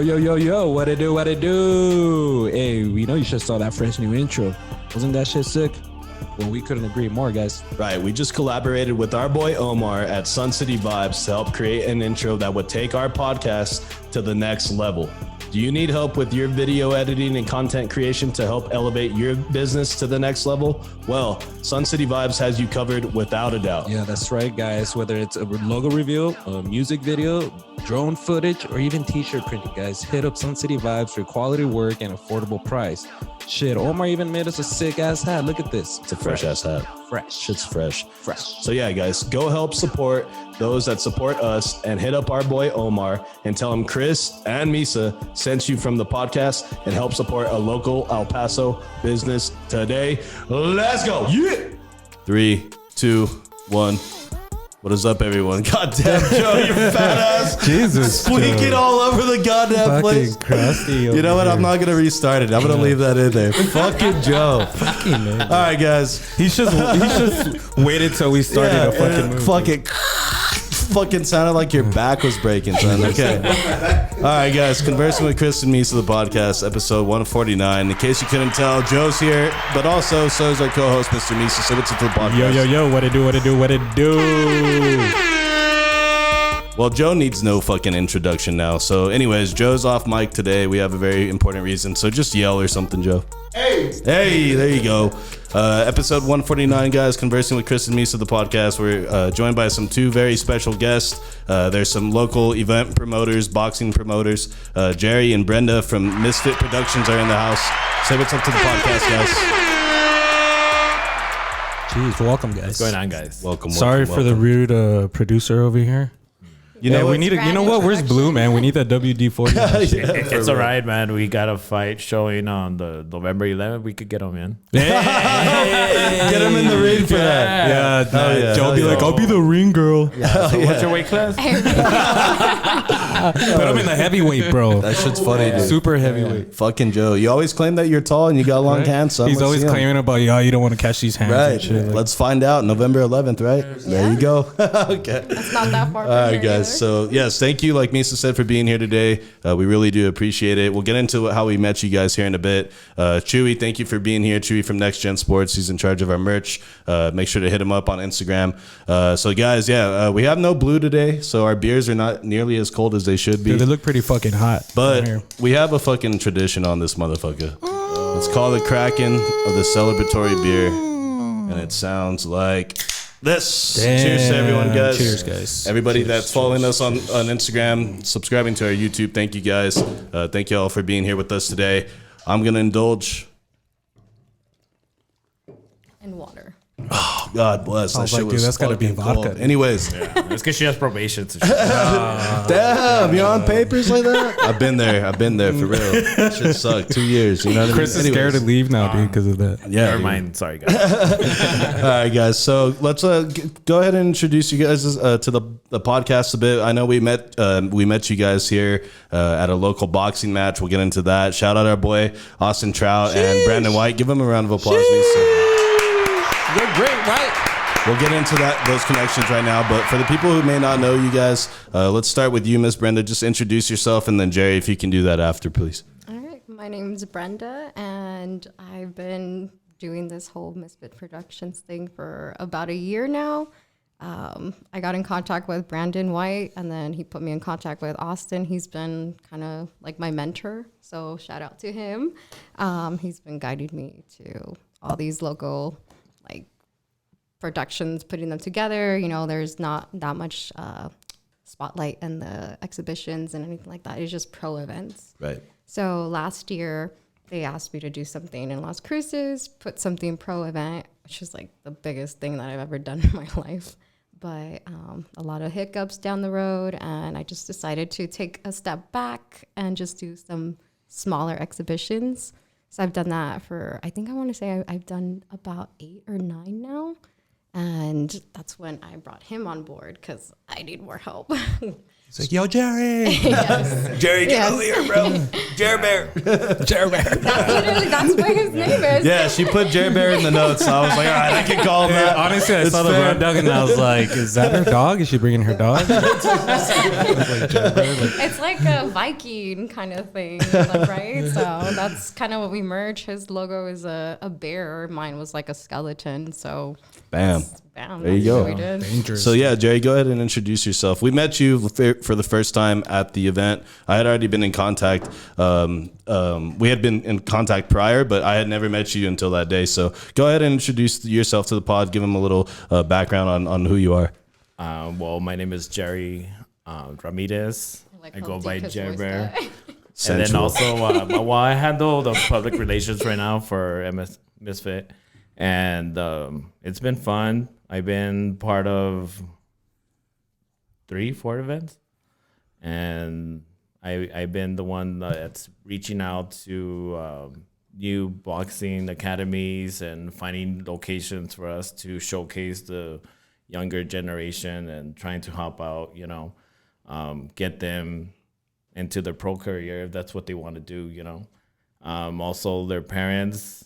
Yo, what it do? Hey, we know you should saw that fresh new intro. Wasn't that shit sick? Well, we couldn't agree more, guys. Right, we just collaborated with our boy Omar at Sun City Vibes to help create an intro that would take our podcast to the next level. Do you need help with your video editing and content creation to help elevate your business to the next level? Well, Sun City Vibes has you covered without a doubt. Yeah, that's right, guys. Whether it's a logo reveal, a music video, drone footage, or even t-shirt printing, guys, hit up Sun City Vibes for quality work and affordable price. Shit, Omar even made us a sick-ass hat. Look at this. It's a fresh-ass hat. Fresh. Shit's fresh. Fresh. So yeah, guys, go help support those that support us and hit up our boy Omar and tell him Chris and Misa sent you from the podcast and help support a local El Paso business today. Let's go. Yeah. 3, 2, 1. What is up, everyone? Goddamn, Joe, you fat ass. Jesus. Squeaking all over the goddamn place. Crusty. You know what? I'm not going to restart it. I'm going to leave that in there. Fucking Joe. Fucking man. All right, guys. He just waited till we started a fucking movie. Fucking sounded like your back was breaking, son. Okay. All right, guys. Conversing with Chris and Misa, the podcast, episode 149. In case you couldn't tell, Joe's here, but also so is our co-host, Mr. Misa. So what's up to the podcast? Yo, what it do? Well, Joe needs no fucking introduction now. So anyways, Joe's off mic today. We have a very important reason. So just yell or something, Joe. Hey, there you go. Episode 149, guys, conversing with Chris and Misa, the podcast. We're joined by two very special guests. There's some local event promoters, boxing promoters. Jerry and Brenda from MSFT Productions are in the house. Say what's up to the podcast, guys. Jeez, welcome, guys. What's going on, guys? Welcome. Sorry for the rude producer over here. You know, we need you know what? Where's Blue, man? We need that WD-40. It's all right, man. We got a fight showing on the November 11th. We could get him in. Get him in the ring for that. Yeah, Joe be like, I'll be the ring girl. So what's your weight class? Put him in the heavyweight, bro. That shit's funny, dude. Super heavyweight. Fucking Joe. You always claim that you're tall and you got long hands. So He's always claiming about, you don't want to catch these hands. Right. And shit. Let's find out. November 11th, right? There you go. Okay. It's not that far. All right, guys. So, yes, thank you, like Misa said, for being here today. We really do appreciate it. We'll get into how we met you guys here in a bit. Chewy, thank you for being here. Chewy from Next Gen Sports. He's in charge of our merch. Make sure to hit him up on Instagram. So, guys, we have no Blue today, so our beers are not nearly as cold as they should be. Dude, they look pretty fucking hot. But we have a fucking tradition on this motherfucker. It's called the Kraken of the celebratory beer. And it sounds like this. Damn. Cheers to everyone, guys. Cheers, guys. Everybody that's following us on Instagram, subscribing to our YouTube, thank you guys. Thank you all for being here with us today. I'm going to indulge. And water. Oh, God bless. That shit like, was dude, that's gotta be fucking vodka. cold. Anyways. It's because she has probation. So Damn, you're on papers like that? I've been there for real. Shit sucked. 2 years. You know what I mean? Chris is scared to leave now, dude, because of that. Yeah. Never dude. mind. Sorry, guys. All right, guys. So let's go ahead and introduce you guys to the podcast a bit. I know we met you guys here at a local boxing match. We'll get into that. Shout out our boy Austin Trout and Brandon White. Give them a round of applause. You're great, right? We'll get into those connections right now. But for the people who may not know you guys, let's start with you, Miss Brenda. Just introduce yourself, and then Jerry, if you can do that after, please. All right. My name's Brenda, and I've been doing this whole MSFT Productions thing for about a year now. I got in contact with Brandon White, and then he put me in contact with Austin. He's been kind of like my mentor, so shout out to him. He's been guiding me to all these local productions, putting them together. You know, there's not that much spotlight in the exhibitions and anything like that. It's just pro events. Right. So last year they asked me to do something in Las Cruces, put something pro event, which is like the biggest thing that I've ever done in my life. But a lot of hiccups down the road, and I just decided to take a step back and just do some smaller exhibitions. So I've done that for, I think I want to say I've done about 8 or 9 now. And that's when I brought him on board because I need more help. It's like, yo, Jerry. Jerry, get over here, bro. Jerry Bear. Jerry Bear. That's what his name is. Yeah, she put Jerry Bear in the notes. So I was like, all right, I can call him that. Honestly, I It's saw the fair. bird dog and I was like, is that her dog? Is she bringing her dog? It's like a Viking kind of thing, like, right? So that's kind of what we merged. His logo is a bear. Mine was like a skeleton. So Bam. bam, There you that's go. what we did. Dangerous. So yeah, Jerry, go ahead and introduce yourself. We met you for the first time at the event. I had already been in contact. We had been in contact prior, but I had never met you until that day. So go ahead and introduce yourself to the pod. Give them a little background on who you are. Well, my name is Jerry Ramirez. like I how go by deep his Jerry voice Bear. got. And then Sensual. also, well, I handle the public relations right now for Misfit. And it's been fun. I've been part of 3-4 events. And I've been the one that's reaching out to new boxing academies and finding locations for us to showcase the younger generation and trying to help out, get them into their pro career if that's what they want to do, Also, their parents,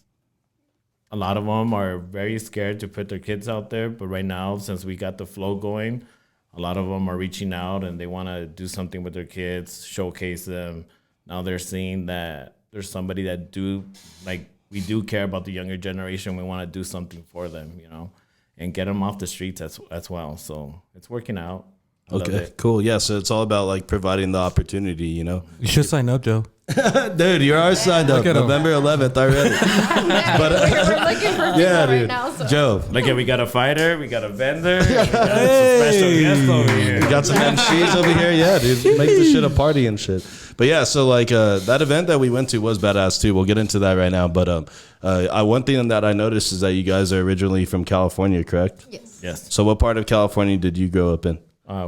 a lot of them are very scared to put their kids out there. But right now, since we got the flow going, a lot of them are reaching out and they want to do something with their kids, showcase them. Now they're seeing that there's somebody that we do care about the younger generation. We want to do something for them, and get them off the streets as well. So it's working out. I love Okay, it. cool. Yeah, so it's all about like providing the opportunity, You should sign up, Joe. Dude, you're already signed up Look at him. November 11th already. We're looking for people Yeah, right dude. now. So. Joe, Look at, we got a fighter, we got a vendor, we got some special guests over here. we got some MCs over here. Yeah, dude, make this shit a party and shit. But yeah, so like that event that we went to was badass too. We'll get into that right now. But one thing that I noticed is that you guys are originally from California, correct? Yes. Yes, So what part of California did you grow up in?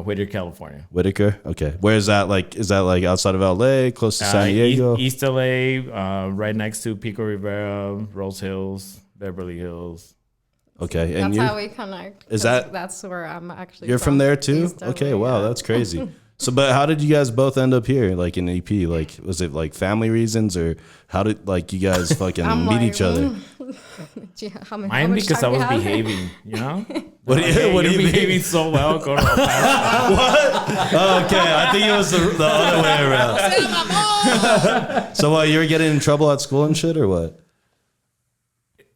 Whittier, California. Whitaker? Okay. Where is that? Like, is that like outside of LA, close to San Diego? East LA, right next to Pico Rivera, Rose Hills, Beverly Hills. Okay. And That's you? how we connect. Is 'cause that- that's where I'm actually You're from there too? East LA, Okay, wow, yeah. that's crazy. So, but how did you guys both end up here, like in EP? Like, was it like family reasons, or how did like you guys fucking I'm meet like, each other? Gee, how Mine much because I time we was have? behaving, What do you- what do you're you mean? behaving so well. Go to El Paso. Oh, okay, I think it was the other way around. So, what, you were getting in trouble at school and shit, or what?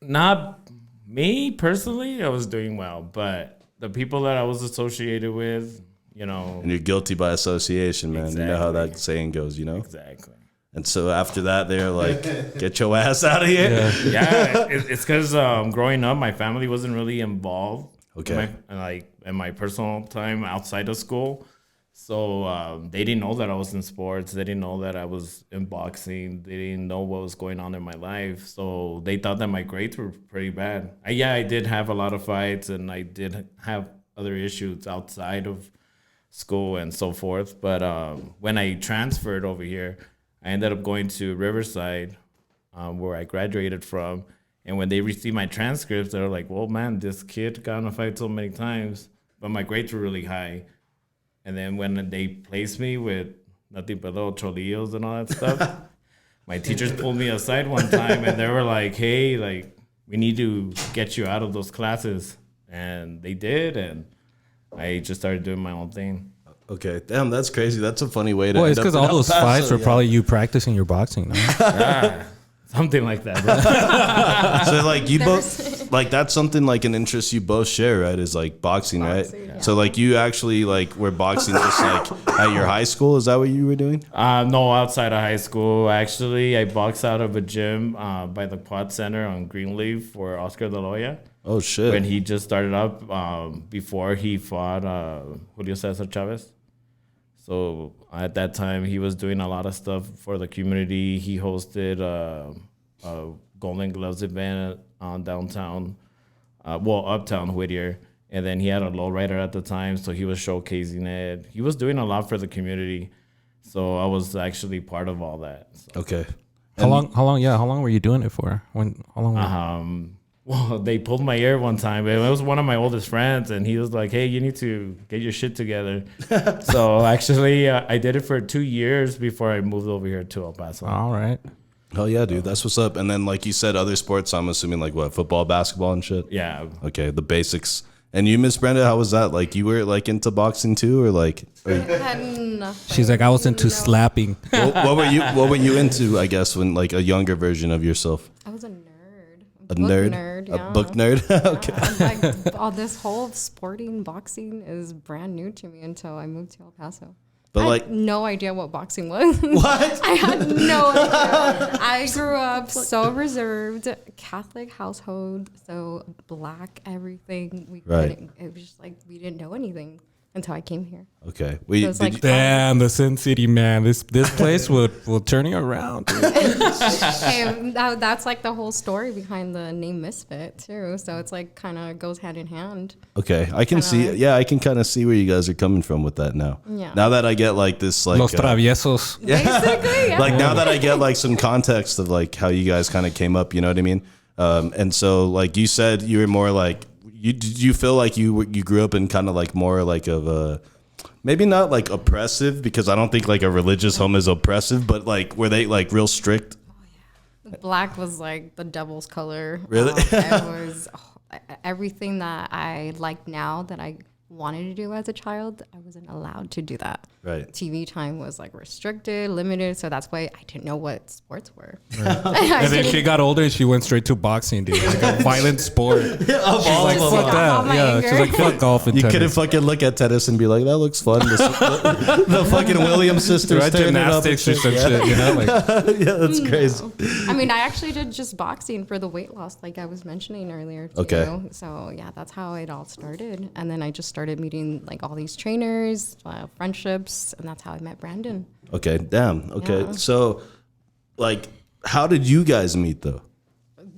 Not me personally. I was doing well, but the people that I was associated with, And you're guilty by association, man. You know how that Exactly. saying goes, exactly. And so after that, they're like, "Get your ass out of here." Yeah, it's because growing up, my family wasn't really involved. Okay. In my personal time outside of school, so they didn't know that I was in sports. They didn't know that I was in boxing. They didn't know what was going on in my life. So they thought that my grades were pretty bad. I did have a lot of fights, and I did have other issues outside of school and so forth. But when I transferred over here, I ended up going to Riverside, where I graduated from. And when they received my transcripts, they were like, well, man, this kid got in a fight so many times, but my grades were really high. And then when they placed me with nothing but little cholillos and all that stuff, my teachers pulled me aside one time and they were like, hey, like, we need to get you out of those classes. And they did. And I just started doing my own thing. Okay, damn, that's crazy. That's a funny way to. Well, end it's up because in all El those Paso, fights were yeah. probably you practicing your boxing. No? Something like that, bro. So like you both, like that's something like an interest you both share, right? Is like boxing, right? yeah. So like you actually like were boxing just like at your high school. Is that what you were doing? No, outside of high school. Actually, I boxed out of a gym by the Quad Center on Greenleaf for Oscar De La Hoya. Oh shit! When he just started up, before he fought Julio Cesar Chavez. So at that time, he was doing a lot of stuff for the community. He hosted a Golden Gloves event on downtown, uptown Whittier. And then he had a lowrider at the time, so he was showcasing it. He was doing a lot for the community. So I was actually part of all that. So, Okay. How long? Yeah, how long were you doing it for? How long? Well, they pulled my ear one time. It was one of my oldest friends, and he was like, "Hey, you need to get your shit together." So actually, I did it for 2 years before I moved over here to El Paso. All right. Hell yeah, dude. That's what's up. And then, like you said, other sports, I'm assuming like what, football, basketball and shit? Yeah. Okay, the basics. And you, Miss Brenda, how was that? Like, you were like into boxing too, or like? She's like, I was into slapping. What were you into? I guess when like a younger version of yourself. I was a nerd. A nerd? Yeah. A book nerd? Okay. Like, all this whole sporting boxing is brand new to me until I moved to El Paso. But I like, had no idea what boxing was. what? I had no idea. I grew up so reserved, Catholic household, so black everything. We Right. couldn't. It was just like we didn't know anything until I came here. Okay. So it's like Damn, the Sin City, man. This place will turn you around. Dude. hey, that's like the whole story behind the name Misfit too. So it's like kind of goes hand in hand. Okay, I can see. Yeah, I can kind of see where you guys are coming from with that now. Yeah. Now that I get like this, like Los traviesos. Basically, yeah. like now that I get like some context of like how you guys kind of came up, you know what I mean? And so like you said, you were more like did you feel like you grew up in kind of like more like of a maybe not like oppressive, because I don't think like a religious home is oppressive, but like were they like real strict? Black was like the devil's color. Really? It was everything that I like now that I wanted to do as a child. I wasn't allowed to do that. Right. TV time was like restricted, limited. So that's why I didn't know what sports were. And then she got older and she went straight to boxing, dude. Like a violent sport. She's like, fuck all that. my Yeah, anger. she's like, fuck golf and You tennis. couldn't fucking look at tennis and be like, that looks fun. The fucking Williams sisters Right, tearing it up and gymnastics or shit. some shit, you know? Like, Yeah, that's crazy. I mean, I actually did just boxing for the weight loss, like I was mentioning earlier. Too. Okay. So yeah, that's how it all started. And then I just started meeting like all these trainers, friendships, and that's how I met Brandon. Okay, damn. Okay, Yeah. so like, how did you guys meet though?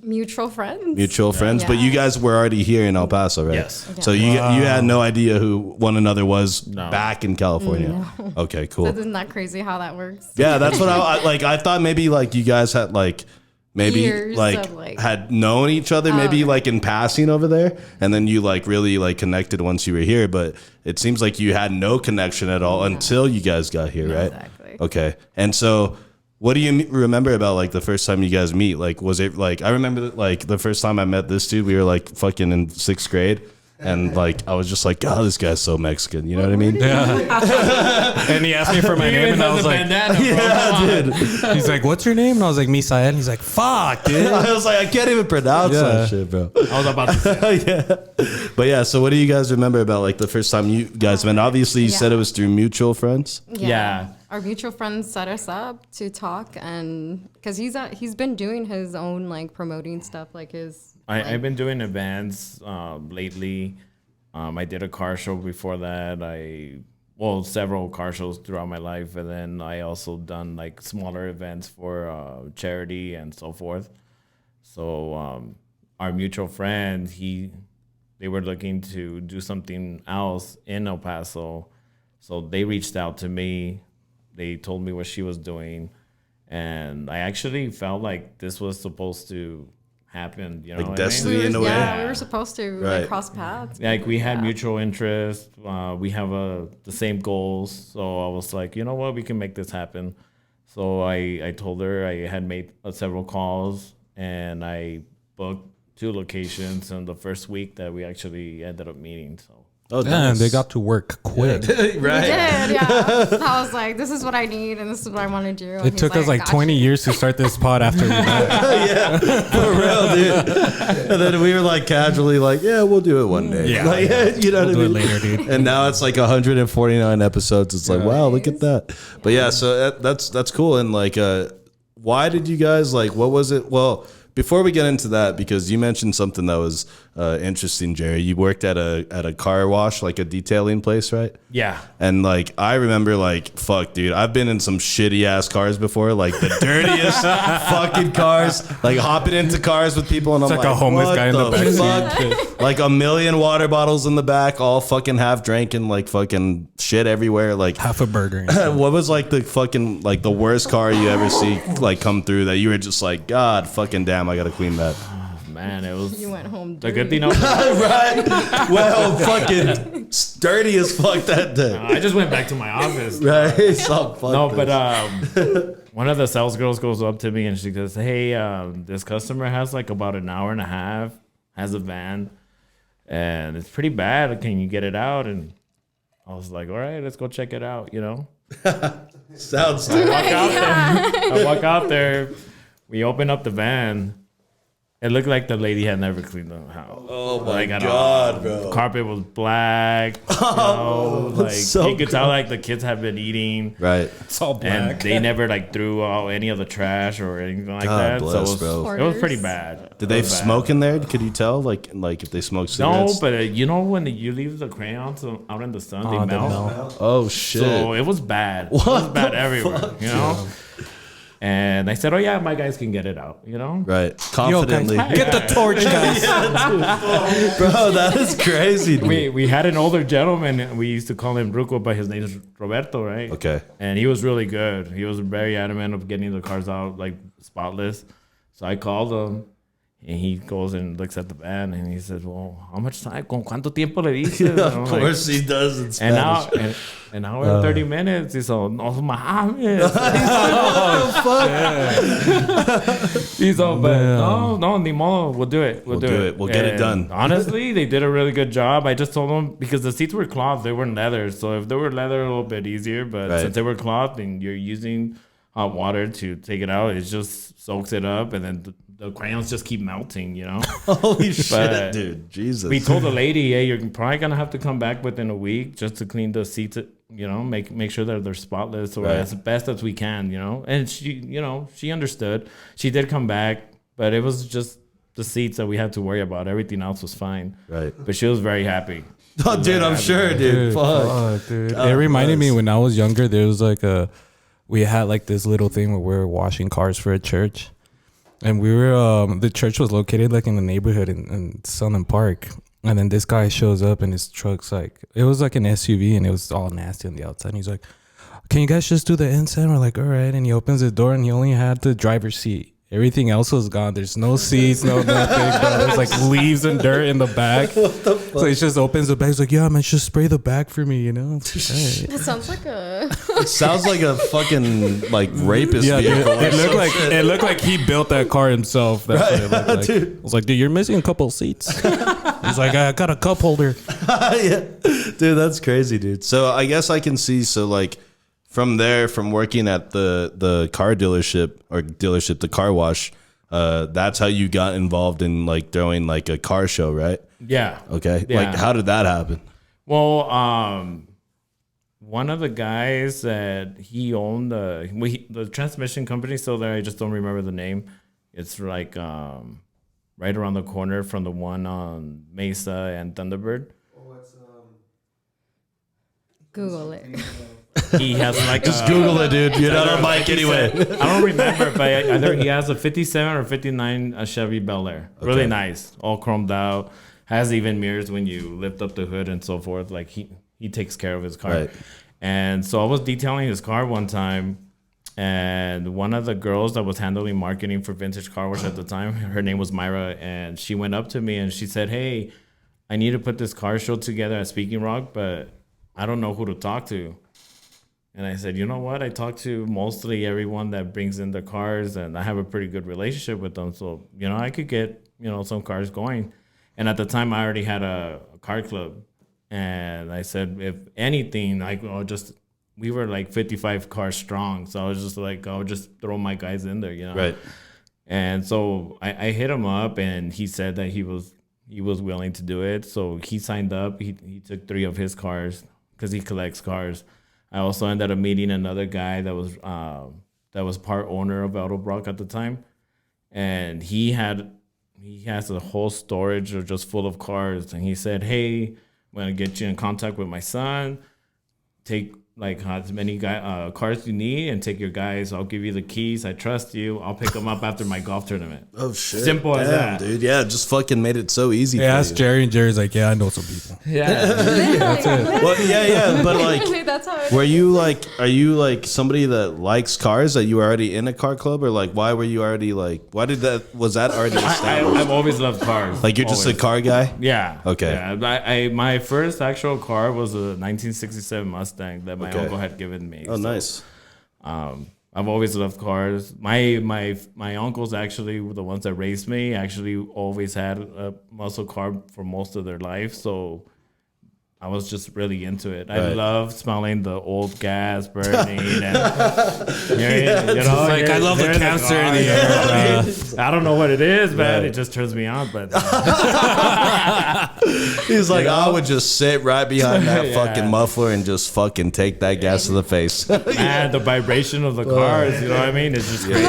Mutual friends. Mutual friends, but you Yeah. guys were already here in El Paso, right? Yes. So you had no idea who one another was No. back in California. Okay, cool. So isn't that crazy how that works? Yeah, that's what I like. I thought maybe like you guys had like maybe Years like of, like- had known each other, maybe like in passing over there, and then you like really like connected once you were here. But it seems like you had no connection at all until you guys got here, right? Exactly. Okay, and so. What do you remember about like the first time you guys meet? Like, was it like, I remember like the first time I met this dude, we were like fucking in 6th grade. And like, I was just like, God, this guy's so Mexican. You know what I mean? yeah. And he asked me for my name and I was like, Yeah, dude. he's like, what's your name? And I was like, Misael. And he's like, fuck, dude. I was like, I can't even pronounce Yeah. that shit, bro. I was about to say. Yeah. But yeah, so what do you guys remember about like the first time you guys met? Obviously, you said it was through mutual friends. Yeah. Our mutual friends set us up to talk, and because he's been doing his own like promoting stuff, like his. I've been doing events lately. I did a car show before that. Several car shows throughout my life, and then I also done like smaller events for charity and so forth. So our mutual friend, they were looking to do something else in El Paso, so they reached out to me. They told me what she was doing, and I actually felt like this was supposed to happen. You know, Like what destiny I mean? in a way. Yeah, we were supposed to Right. like cross paths. Like we had mutual interest. We have the same goals. So I was like, you know what, we can make this happen. So I told her I had made several calls, and I booked 2 locations in the first week that we actually ended up meeting. So. Oh, Damn, they got to work quick. right. We did, yeah. I was like, this is what I need, and this is what I want to do. And It he's took us like "Gotcha." 20 years to start this pod after we met. Yeah, for real, dude. And then we were like casually like, yeah, we'll do it one day. Yeah. Like, you know We'll what I do mean? it later, dude. And now it's like 149 episodes. It's like, wow, look at that. But yeah, so that's cool. And like, why did you guys like? What was it? Well, before we get into that, because you mentioned something that was interesting, Jerry. You worked at a car wash, like a detailing place, right? Yeah. And like I remember, like, fuck, dude, I've been in some shitty ass cars before, like the dirtiest fucking cars, like hopping into cars with people, and It's I'm like a homeless what guy in the back fuck? Like a million water bottles in the back, all fucking half drinking, like fucking shit everywhere. Like, Half a burger. and shit. what was like the fucking like the worst car you ever see like come through that you were just like, God fucking damn, I gotta clean that. man, it was. You went home. The good dirty. thing. Right. Well, fucking dirty as fuck that day. I just went back to my office. Right. So fuck No, this. but one of the sales girls goes up to me and she goes, "Hey, this customer has like about an hour and a half, has a van, and it's pretty bad. Can you get it out?" And I was like, "All right, let's go check it out." You know, Sounds I walk out there. We open up the van. It looked like the lady had never cleaned the house. Oh my at God, all. bro. Carpet was black. Like so you could tell, like the kids have been eating. right. It's all And black. they never like threw out any of the trash or anything like God that. bless, so bro. it was pretty bad. Did they It was bad. smoke in there? Could you tell? Like if they smoked cigarettes? No, but you know when you leave the crayons out in the sun, they they melt. melt. Oh shit. So it was bad. It was bad everywhere. You know. And I said, "Oh yeah, my guys can get it out." You know. Right. Yo, guys, Confidently. get the torch, guys. Bro, that is crazy. Dude. We had an older gentleman. And we used to call him Ruco, but his name is Roberto, right? Okay. And he was really good. He was very adamant of getting the cars out like spotless. So I called him, and he goes and looks at the van, and he says, "Well, how much time? ¿Con cuánto tiempo le dices?" And I'm Of like, course he does in and Spanish. now, an hour and 30 minutes. He's all, "No mames." He's all, but no, ni modo. We'll do it. We'll do it. We'll get it And done. Honestly, they did a really good job. I just told them because the seats were cloth, they weren't leather. So if they were leather, a little bit easier. But Right. since they were cloth and you're using hot water to take it out, it just soaks it up, and then the crayons just keep melting. You know. Holy shit, But dude. Jesus. We told the lady, "Hey, you're probably gonna have to come back within a week just to clean the seats. You know, make sure that they're spotless or Right. as best as we can. You know." And she understood. She did come back, but it was just the seats that we had to worry about. Everything else was fine. Right. But she was very happy. Oh, dude, I'm sure, dude. Fuck. Dude. God It reminded me bless. when I was younger, there was like we had like this little thing where we were washing cars for a church. And we were, the church was located like in the neighborhood in Sunland Park. And then this guy shows up and his truck's like, it was like an SUV and it was all nasty on the outside. And he's like, "Can you guys just do the inside?" And we're like, "All right." And he opens the door and he only had the driver's seat. Everything else was gone. There's no seats, no nothing. Bro. There's like leaves and dirt in the back. So he just opens the bag. He's like, "Yeah, man, just spray the back for me, you know?" It's like, "All right." That sounds like a. It sounds like a fucking like rapist Yeah, dude, vehicle. or it looked some like shit. it looked like he built that car himself. That's what it looked like. Dude. I was like, "Dude, you're missing a couple of seats." He's like, "I got a cup holder." Yeah. Dude, that's crazy, dude. So I guess I can see. So like from there, from working at the car dealership, the car wash, that's how you got involved in like throwing like a car show, right? Yeah. Okay. Yeah. Like how did that happen? Well, one of the guys that he owned the transmission company still there. I just don't remember the name. It's like right around the corner from the one on Mesa and Thunderbird. Google it. He has like Just Google it, dude. You're not on mic anyway. I don't remember, but either he has a 57 or 59 Chevy Bel Air. Really Okay. nice, all chromed out. Has even mirrors when you lift up the hood and so forth. Like he takes care of his car. Right. And so I was detailing his car one time, and one of the girls that was handling marketing for Vintage Car Wash at the time, her name was Myra, and she went up to me and she said, "Hey, I need to put this car show together at Speaking Rock, but I don't know who to talk to." And I said, "You know what? I talk to mostly everyone that brings in their cars, and I have a pretty good relationship with them. So, I could get, some cars going." And at the time, I already had a car club. And I said, if anything, we were like 55 cars strong. So I was just like, I'll just throw my guys in there, Right. And so I hit him up, and he said that he was willing to do it. So he signed up. He took 3 of his cars because he collects cars. I also ended up meeting another guy that was part owner of Autobrock at the time, and he has a whole storage of just full of cars. And he said, "Hey, I'm gonna get you in contact with my son. Take like as many cars you need and take your guys. I'll give you the keys. I trust you. I'll pick them up after my golf tournament. Oh shit! Simple as that, dude. Yeah, just fucking made it so easy. Yeah, for ask you. Jerry, and Jerry's like, yeah, I know some people. Yeah. That's it. Well, yeah, but like, That's how it were you like, are you like somebody that likes cars that you were already in a car club, or like, why were you already like, was that already established? I've always loved cars. Like you're just a Always. car guy? Yeah. Okay. Yeah. My first actual car was a 1967 Mustang that my uncle had given me. Oh, nice. I've always loved cars. My uncles actually were the ones that raised me. Actually, always had a muscle car for most of their life. So I was just really into it. I love smelling the old gas burning. And, I love the cancer in the air. I don't know what it is, man. It just turns me on. But He's like, I would just sit right behind that Yeah. fucking muffler and just fucking take that gas to the face. man, the vibration of the cars, you know what I mean? It's just crazy.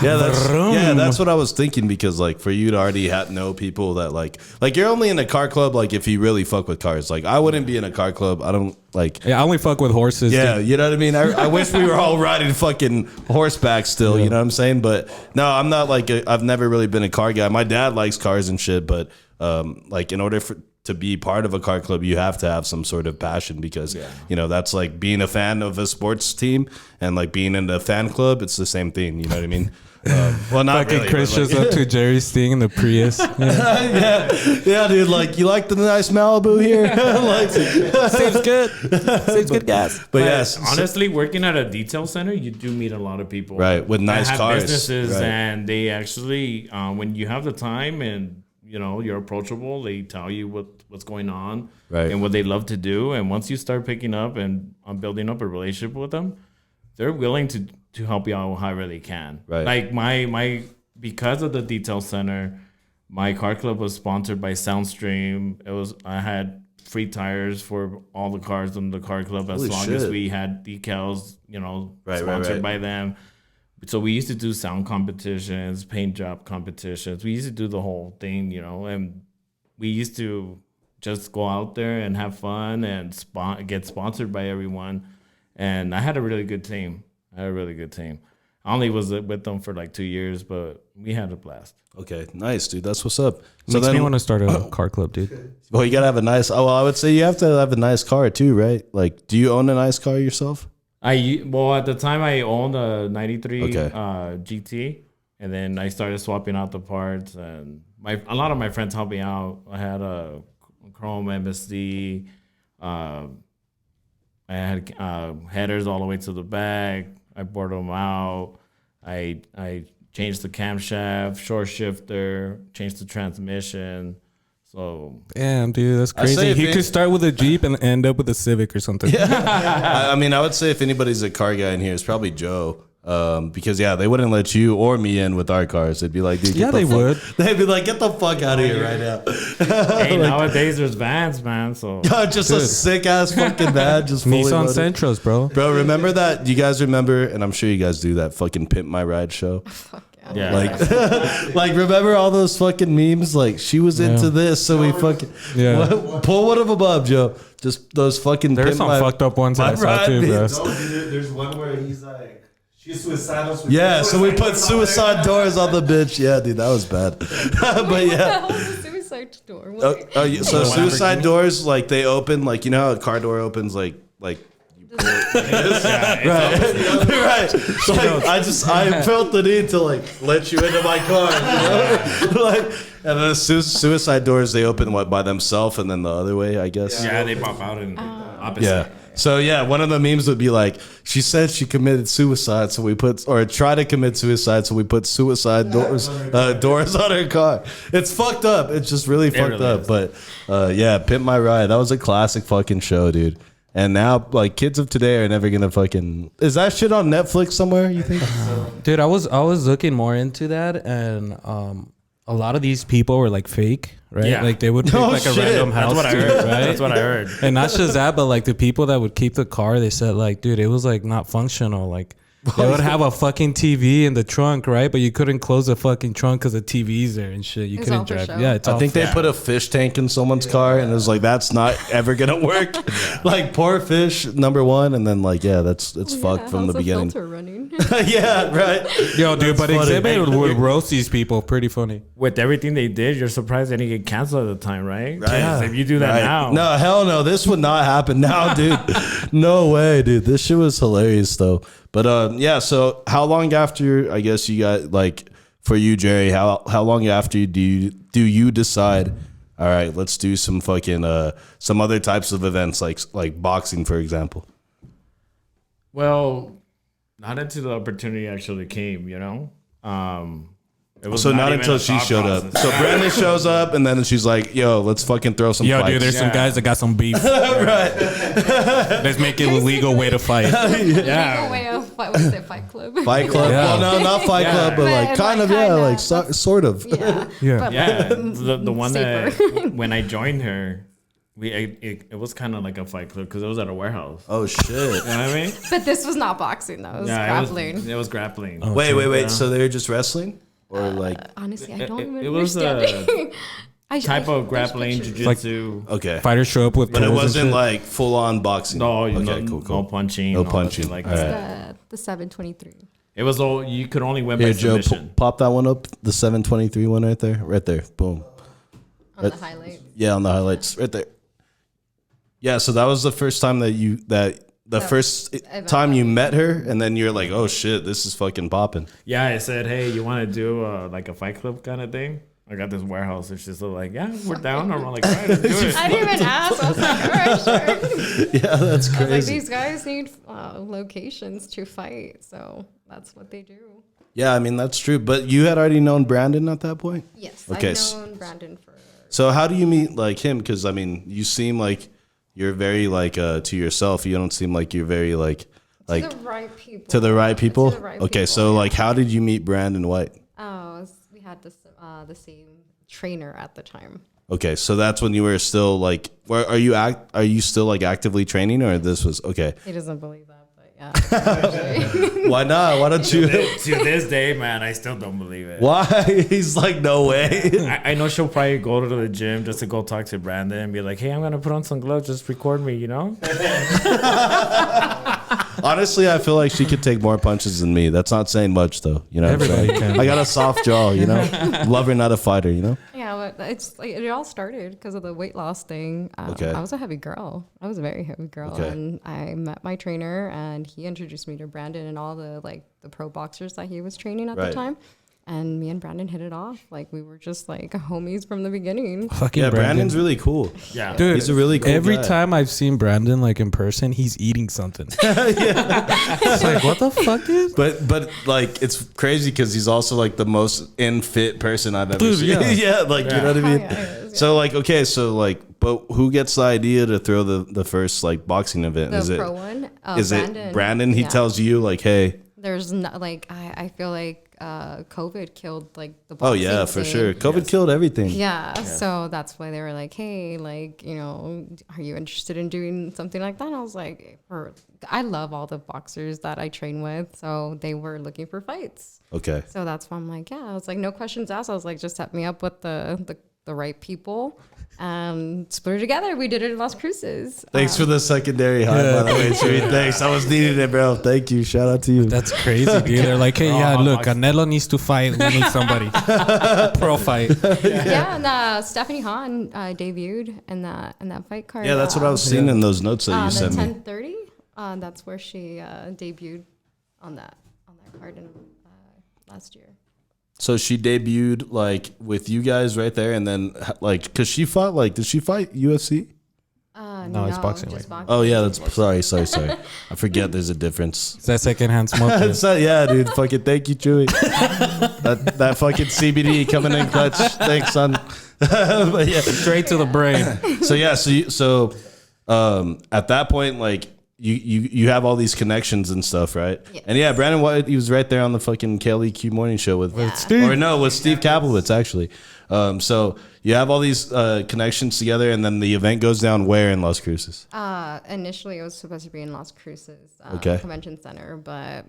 That's what I was thinking, because like for you to already know people that like you're only in a car club like if you really fuck with cars. Like I wouldn't be in a car club. I don't like. Yeah, I only fuck with horses. Yeah, dude. you know what I mean? I wish we were all riding fucking horseback still, you know what I'm saying? But no, I'm not like, I've never really been a car guy. My dad likes cars and shit, but like in order to be part of a car club, you have to have some sort of passion, because, you know, that's like being a fan of a sports team and like being in a fan club. It's the same thing, you know what I mean? Well, not Fucking really, Chris but, shows up to Jerry's thing in the Prius. Yeah. yeah, dude, like, you like the nice Malibu here? Like, Saves good. Saves good gas. but yes, Honestly, working at a detail center, you do meet a lot of people. Right, with nice that have cars. businesses, Right. and they actually, when you have the time and you know you're approachable, they tell you what's going on Right. and what they love to do. And once you start picking up and building up a relationship with them, they're willing to help you out however they can. Right. Like my because of the detail center, my car club was sponsored by Soundstream. I had free tires for all the cars in the car club as Holy long as shit. we had decals, you know, Right, sponsored right. by them. So we used to do sound competitions, paint job competitions. We used to do the whole thing, you know, and we used to just go out there and have fun and get sponsored by everyone. And I had a really good team. I only was with them for like 2 years, but we had a blast. Okay, nice, dude. That's what's up. Makes me want to start a car club, dude. Well, you gotta have a nice. Oh, well, I would say you have to have a nice car too, right? Like, do you own a nice car yourself? At the time I owned a 93 Okay. GT, and then I started swapping out the parts, and a lot of my friends helped me out. I had a chrome MSD. I had headers all the way to the back. I bored them out. I changed the camshaft, short shifter, changed the transmission. So Damn, dude, that's I say crazy. if He it- could start with a Jeep and end up with a Civic or something. I mean, I would say if anybody's a car guy in here, it's probably Joe. Because they wouldn't let you or me in with our cars. They'd be like, dude, Yeah, they would. They'd be like, get the fuck out of here right now. hey, nowadays there's vans, man. So Just a sick ass fucking van, just fully Nissan loaded. Sentras, bro. Bro, remember that? You guys remember? And I'm sure you guys do that fucking Pimp My Ride show. yeah, Like, like remember all those fucking memes? Like, she was into this, so we fucking pull one of them up, Joe. Just those fucking. There's Pimp some My- fucked up ones My I saw Ride too, bro. memes. No, dude, there's one where he's like, she's suicidal. So Yeah, so we put suicide doors on the bitch. Yeah, dude, that was bad. But yeah. What the hell is a suicide door? So suicide doors, like they open, like you know how a car door opens, like right. Like, I felt the need to like let you into my car, you know? Like, and then suicide doors they open by themselves, and then the other way, I guess. yeah, they pop out in opposite. Yeah. So yeah, one of the memes would be like, she said she committed suicide, so we put, or try to commit suicide, so we put suicide doors on her car. It's fucked up. It's just really fucked really up. is. But yeah, Pimp My Ride. That was a classic fucking show, dude. And now, like, kids of today are never gonna fucking. Is that shit on Netflix somewhere? You think? Dude, I was looking more into that, and a lot of these people were like fake, right? Yeah. Like they would pick No like a shit. random That's house, what I dude, heard. right? That's what I heard. And not just that, but like the people that would keep the car, they said like, dude, it was like not functional. Like They would have a fucking TV in the trunk, right? But you couldn't close the fucking trunk because the TV's there and shit. You It's couldn't all for drive. show. Yeah, it's I all think for they put a fish tank in someone's car, and it was like, that's not ever gonna work. Like, poor fish, number one, and then like, yeah, it's fucked from the beginning. Filter running. Yeah, right. Yo, dude, but funny. Exhibit would roast these people. Pretty funny. With everything they did, you're surprised they didn't get canceled at the time, right? Right. 'Cause if you do that Right. now, No, hell no. This would not happen now, dude. No way, dude. This shit was hilarious though. But yeah, so how long after, I guess you got, like, for you, Jerry, how long after do you decide, all right, let's do some fucking some other types of events like boxing, for example? well, not until the opportunity actually came, you know. It was So not even until a she thought showed up. process. So Brenda shows up, and then she's like, "Yo, let's fucking throw some Yo, fights." dude, there's some Yeah. guys that got some beef. Right. Let's make it a legal way to fight. Yeah. Way of what was it? Fight Club. Fight Club. Yeah. Well, no, not Fight Yeah. Club, but like But, kind like, of, yeah, kinda. like sort of. Yeah. Yeah. But, Yeah, like, the one that safer. when I joined her, it was kind of like a fight club because it was at a warehouse. Oh shit. You know what I mean? But this was not boxing though. It was grappling. It was grappling. Wait. So they were just wrestling, or like? Honestly, I don't even it was understand. Type of grappling, pictures. jiu-jitsu. Okay. Fighters show up with But it clothes and wasn't shit. like full on boxing. No, Okay, no, cool. no punching. No no punching. nothing like All that. The 723. It was all you could only win by Here, Joe, submission. pop that one up. The 723 one right there. Right there. Boom. On the highlight. Yeah, on the highlights. Right there. Yeah, so that was the first time the first time you met her, and then you're like, oh shit, this is fucking popping. Yeah, I said, hey, you want to do like a fight club kind of thing? I got this warehouse. It's just like, yeah, we're down. I'm like, all right, let's do it. I didn't even ask. I was like, all right, sure. Yeah, that's I was like, crazy. these guys need locations to fight, so that's what they do. Yeah, I mean, that's true. But you had already known Brandon at that point? Yes, Okay, I've known Brandon for. So how do you meet like him? Because I mean, you seem like you're very like to yourself. You don't seem like you're very like To the right people. to the right people. To the right Okay, people, so yeah. like, how did you meet Brandon White? Oh, we had the same trainer at the time. Okay, so that's when you were still like, where are you are you still like actively training, or this was okay? He doesn't believe that, but yeah. Why not? Why don't you? To this day, man, I still don't believe it. Why? He's like, no way. I know she'll probably go to the gym just to go talk to Brandon and be like, hey, I'm going to put on some gloves. Just record me, you know? Honestly, I feel like she could take more punches than me. That's not saying much, though. You know what I'm Everybody saying? can. I got a soft jaw, you know? Lover, not a fighter, you know? Yeah, but it's like it all started because of the weight loss thing. Okay. I was a heavy girl. I was a very heavy girl, Okay. and I met my trainer, and he introduced me to Brandon and all the pro boxers that he was training at Right. the time. And me and Brandon hit it off. Like we were just like homies from the beginning. Fucking Yeah, Brandon. Brandon's really cool. Yeah. Dude, He's a really cool every guy. time I've seen Brandon like in person, he's eating something. It's like, what the fuck, dude? But like, it's crazy because he's also like the most in fit person I've ever Dude, seen. yeah. Yeah, like, you know what I mean? Oh, yeah, he is, yeah. So like, okay, so like, but who gets the idea to throw the first like boxing event? The Is pro one. is it Brandon? He Yeah. tells you like, hey, There's not like I feel like COVID killed like the oh boxing yeah, for scene. sure. COVID killed everything. Yeah, so that's why they were like, hey, like, you know, are you interested in doing something like that? And I was like, I love all the boxers that I train with, so they were looking for fights. Okay. So that's why I'm like, yeah, I was like, no questions asked. I was like, just set me up with the right people and split it together. We did it in Las Cruces. Thanks for the secondary high, by the way, Chewy. Thanks. I was needing it, bro. Thank you. Shout out to you. That's crazy, dude. They're like, hey, yeah, look, Canelo needs to fight. We need somebody. Pro fight. Yeah, and Stephanie Hahn debuted in that fight card. Yeah, that's what I was seeing in those notes that you The sent me. 10:30. That's where she debuted on that card in last year. So she debuted like with you guys right there, and then like, cause she fought like, did she fight UFC? No, it's boxing just weight. boxing. Oh yeah, that's sorry. I forget there's a difference. It's that secondhand smoke. It's not, yeah, dude. Fucking thank you, Chewy. that fucking CBD coming in clutch. Thanks, son. But yeah. Straight to the brain. So yeah, so at that point, like you have all these connections and stuff, right? Yes. And yeah, Brandon White, he was right there on the fucking KLEQ morning show with Steve. or no, with Steve Kaplowitz actually. So you have all these connections together, and then the event goes down where in Las Cruces? Initially, it was supposed to be in Las Cruces Okay. Convention Center, but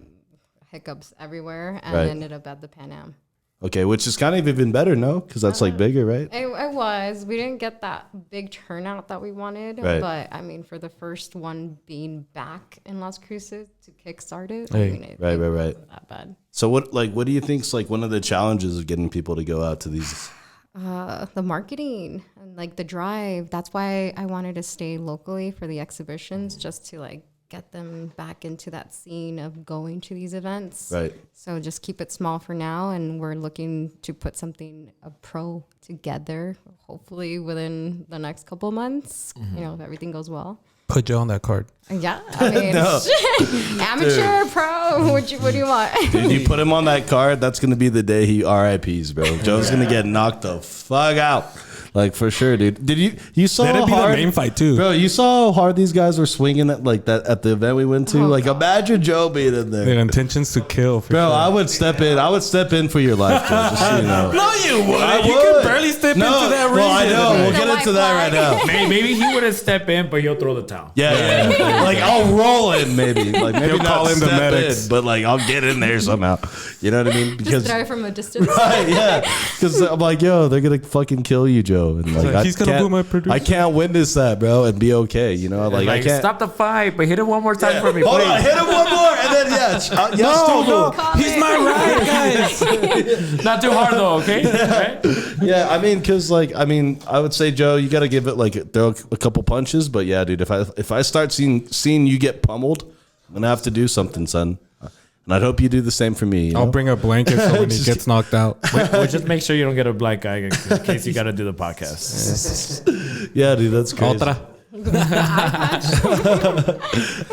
hiccups everywhere and Right. ended up at the Pan Am. Okay, which is kind of even better, no? Because that's like bigger, right? It was. We didn't get that big turnout that we wanted, Right. but I mean, for the first one being back in Las Cruces to kickstart it, Hey. I mean, it Right. wasn't that bad. So what do you think's like one of the challenges of getting people to go out to these? The marketing and like the drive. That's why I wanted to stay locally for the exhibitions, just to like get them back into that scene of going to these events. Right. So just keep it small for now, and we're looking to put something a pro together, hopefully within the next couple of months. You know, if everything goes well. Put Joe on that card. Yeah, I mean, amateur, pro. What do you want? Dude, you put him on that card, that's gonna be the day he RIPs, bro. Joe's gonna get knocked the fuck out. Like for sure, dude. Did you saw That'd how be the hard, main fight too. bro? You saw how hard these guys were swinging at like that at the event we went to. Oh, like God. imagine Joe being in there. Their intentions to kill. For Bro, sure. I would step in. I would step in for your life, Joe, just so you know. No, you wouldn't. I You would. could barely step into that ring. Well, I know. We'll The get white into that right flag. now. Maybe he wouldn't step in, but he'll throw the towel. Yeah. Like I'll roll in, maybe. Like maybe He'll not call in the step medics. in, but like I'll get in there somehow. You know what I mean? Just drive from a distance. Right, yeah. Because I'm like, yo, they're gonna fucking kill you, Joe. And like, He's gonna can't- boo my producer. I can't witness that, bro, and be okay. You know, like I Like, can't. stop the fight, but hit it one more time for me, Hold please. on, hit him one more, and then He's my ride, guys. Not too hard though, okay? Right? Yeah, I mean, I would say, Joe, you got to give it like throw a couple punches. But yeah, dude, if I start seeing you get pummeled, I'm gonna have to do something, son. And I'd hope you do the same for me. You know? I'll bring a blanket so when he gets knocked out. Well, just make sure you don't get a black eye in case you got to do the podcast. Yeah, dude, that's crazy. Otra.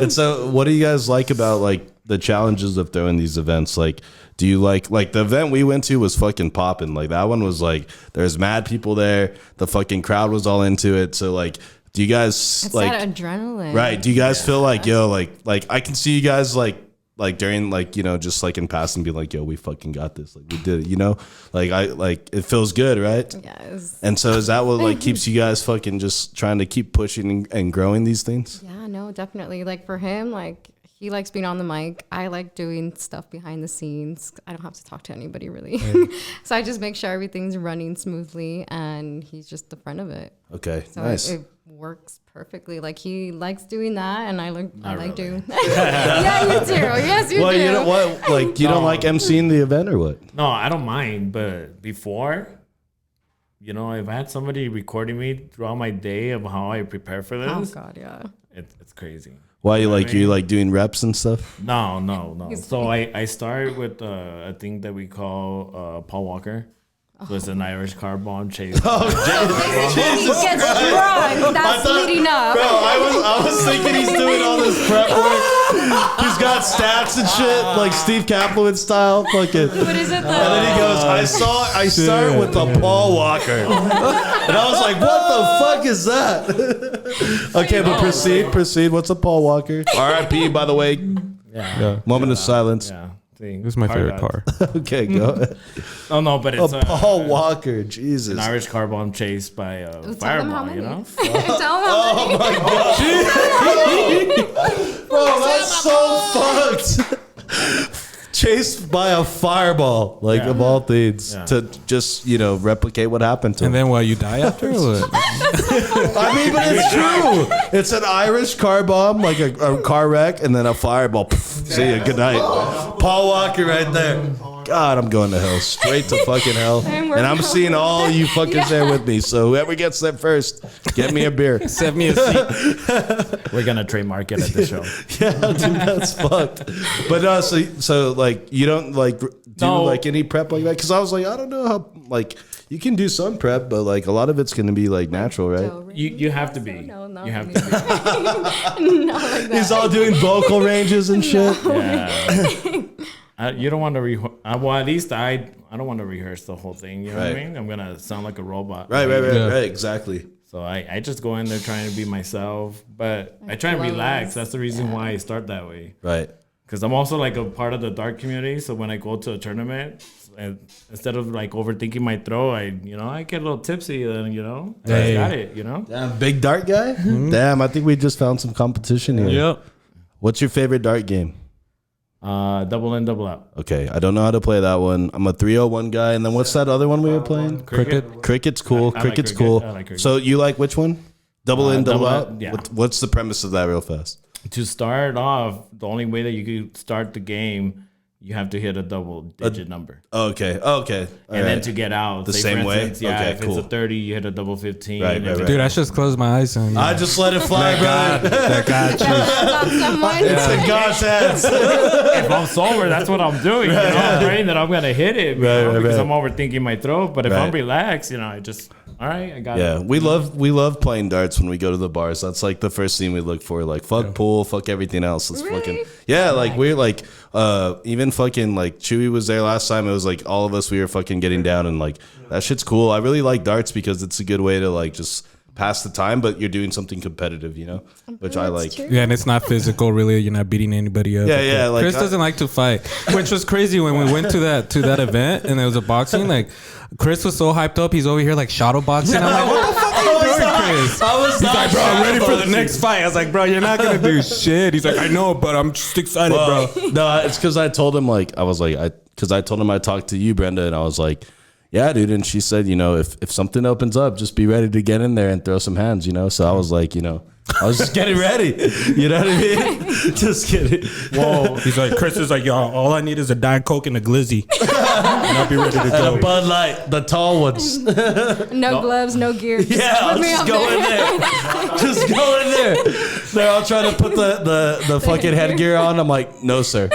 And so, what do you guys like about like the challenges of throwing these events? Like, do you like the event we went to was fucking popping? Like that one was like there's mad people there. The fucking crowd was all into it. So like, do you guys It's like that adrenaline. right? Do you guys feel like yo like I can see you guys like during like you know just like in passing be like yo we fucking got this, like we did it, you know, like I like it feels good, right? Yes. And so is that what like keeps you guys fucking just trying to keep pushing and growing these things? Yeah, no, definitely. Like for him, like he likes being on the mic. I like doing stuff behind the scenes. I don't have to talk to anybody really. So I just make sure everything's running smoothly and he's just the front of it. Okay, So nice. it works perfectly. Like he likes doing that and I like really. doing. Yeah, you do. Yes, you Well, do. you know what? Like, you don't like emceeing the event or what? No, I don't mind, but before, you know, if I had somebody recording me throughout my day of how I prepare for Oh this, God, yeah. it's crazy. Why you I like you mean- like doing reps and stuff? No. So I start with a thing that we call Paul Walker. So it's an Irish car bomb chase. Oh, He gets drunk. That's leading up. Bro, I was thinking he's doing all this prep work. He's got stats and shit, like Steve Kaplan style. Fucking. What is it though? And then he goes, I start with the Paul Walker. And I was like, what the fuck is that? Okay, but proceed. What's a Paul Walker? RIP, by the way. Yeah. Moment of silence. Yeah. See, This is my favorite guys. car. Okay, go ahead. Oh no, but it's A Paul Walker, Jesus. an Irish car bomb chase by a Tell them how fireball. many. You know. Tell them how many. Bro, that's so fucked. Chased by a fireball, like Yeah. of all things, Yeah. to just, you know, replicate what happened to him. And then while you die after? Or what? I mean, but it's true. It's an Irish car bomb, like a car wreck, and then a fireball. Pff, see ya, good night. Paul Walker right there. God, I'm going to hell. Straight to fucking hell. And And I'm seeing all you fuckers there with me. So whoever gets there first, get me a beer. Send me a seat. We're gonna trademark it at the show. Yeah, dude, that's fucked. But no, so like you don't like do No. like any prep like that? Because I was like, I don't know how like you can do some prep, but like a lot of it's gonna be like natural, right? You have to be. No, not You have me. to be. Not like that. He's all doing vocal ranges and shit. Yeah. You don't want to well, at least I don't want to rehearse the whole thing. You know what Right. I mean? I'm gonna sound like a robot. Right, Yeah. exactly. So I just go in there trying to be myself, but I try and Flows. relax. That's the reason why I start that way. Right. Because I'm also like a part of the dart community. So when I go to a tournament, and instead of like overthinking my throw, I get a little tipsy and I Hey. got it. Damn, big dart guy? Damn, I think we just found some competition here. Yep. What's your favorite dart game? Double in, double out. Okay, I don't know how to play that one. I'm a 301 guy, and then what's that other one we were playing? Cricket. Cricket's cool. I like Cricket's cricket. cool. I like cricket. So you like which one? Double in, double out. Yeah. What's the premise of that, real fast? To start off, the only way that you could start the game, you have to hit a double-digit number. Okay. And then to get out, The say same for way? instance, yeah, Okay, if cool. it's a 30, you hit a double 15. Right, If right, it's- right. Dude, I just closed my eyes and I just let it fly, bro. that got you. About someone. It's in God's hands. If I'm sober, that's what I'm doing. You know, I'm praying that I'm gonna hit it, because right. I'm overthinking my throat. But if Right. I'm relaxed, I just all right, I got Yeah, it. we love playing darts when we go to the bars. That's like the first thing we look for. Like fuck pool, fuck everything else. Let's fucking like we're like even fucking like Chewy was there last time. It was like all of us, we were fucking getting down, and like that shit's cool. I really like darts because it's a good way to like just pass the time, but you're doing something competitive, which I like. Yeah, and it's not physical, really. You're not beating anybody up. Yeah, like Chris doesn't like to fight, which was crazy when we went to that event and there was a boxing. Like, Chris was so hyped up, he's over here like shadow boxing. I'm like, what the fuck are you doing, Chris? I was He's like, bro, I'm ready for the next fight. I was like, bro, you're not gonna do shit. He's like, I know, but I'm just excited, bro. No, it's because I told him because I told him I talked to you, Brenda, and I was like, yeah, dude. And she said, if something opens up, just be ready to get in there and throw some hands, So I was like, I was just getting ready. You know what I mean? Just kidding. Whoa. He's like, Chris is like, yo, all I need is a Diet Coke and a Glizzy. And I'll be ready to go. The Bud Light, the tall ones. No gloves, no gear. Just Yeah, put I'll me just up go in there. Just go in there. They're all trying to put the fucking headgear on. I'm like, no, sir.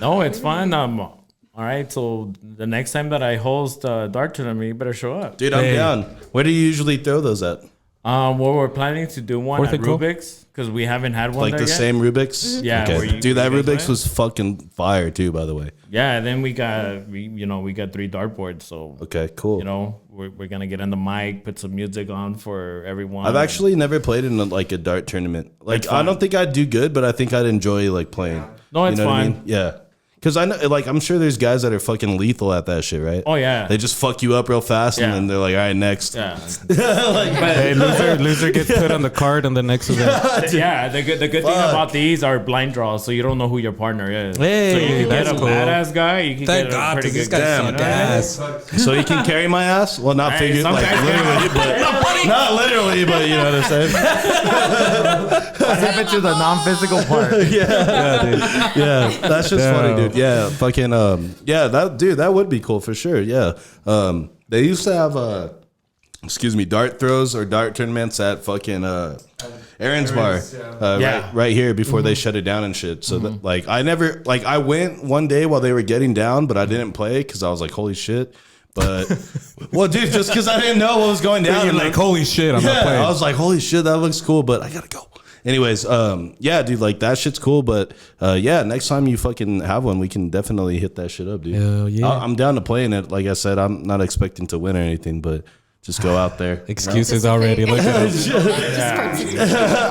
No, it's fine. All right. So the next time that I host a dart tournament, you better show up. Dude, I'm Hey. down. Where do you usually throw those at? Well, we're planning to do one Fourth at and goal? Rubiks because we haven't had one Like there the yet. same Rubiks? Yeah, Okay. where you- Dude, that you guys Rubiks went? was fucking fire too, by the way. Yeah, and then we got we got 3 dartboards, so Okay, cool. we're gonna get on the mic, put some music on for everyone. I've actually never played in a dart tournament. Like, It's I fun. don't think I'd do good, but I think I'd enjoy like playing. No, it's you know what I fun. mean? Yeah. Because I know, like, I'm sure there's guys that are fucking lethal at that shit, right? Oh yeah, They just fuck you up real fast, and Yeah. then they're like, all right, next. yeah. Hey, loser gets put on the card on the next event. Yeah, the good thing Fuck. about these are blind draws, so you don't know who your partner is. Hey, so you can get that's a cool. badass guy. You can Thank get a God, pretty 'cause this good guy's guy. so gas. So he can carry my ass? Well, not Hey, figure, some like, guys literally, but not literally, but you know what I'm saying? What happened to the non-physical part? Yeah, dude. Yeah, that's just funny, dude. Yeah, fucking, that would be cool for sure. Yeah. They used to have, dart throws or dart tournaments at fucking, Aaron's Bar, Yeah. right here before they shut it down and shit. So that, like, I went one day while they were getting down, but I didn't play because I was like, holy shit. But well, dude, just because I didn't know what was going down, You're and like, holy shit, I'm not playing. I was like, holy shit, that looks cool, but I gotta go. Anyways, yeah, dude, like that shit's cool, but yeah, next time you fucking have one, we can definitely hit that shit up, dude. Hell yeah. I'm down to playing it. Like I said, I'm not expecting to win or anything, but just go out there. Excuses already. Look at us.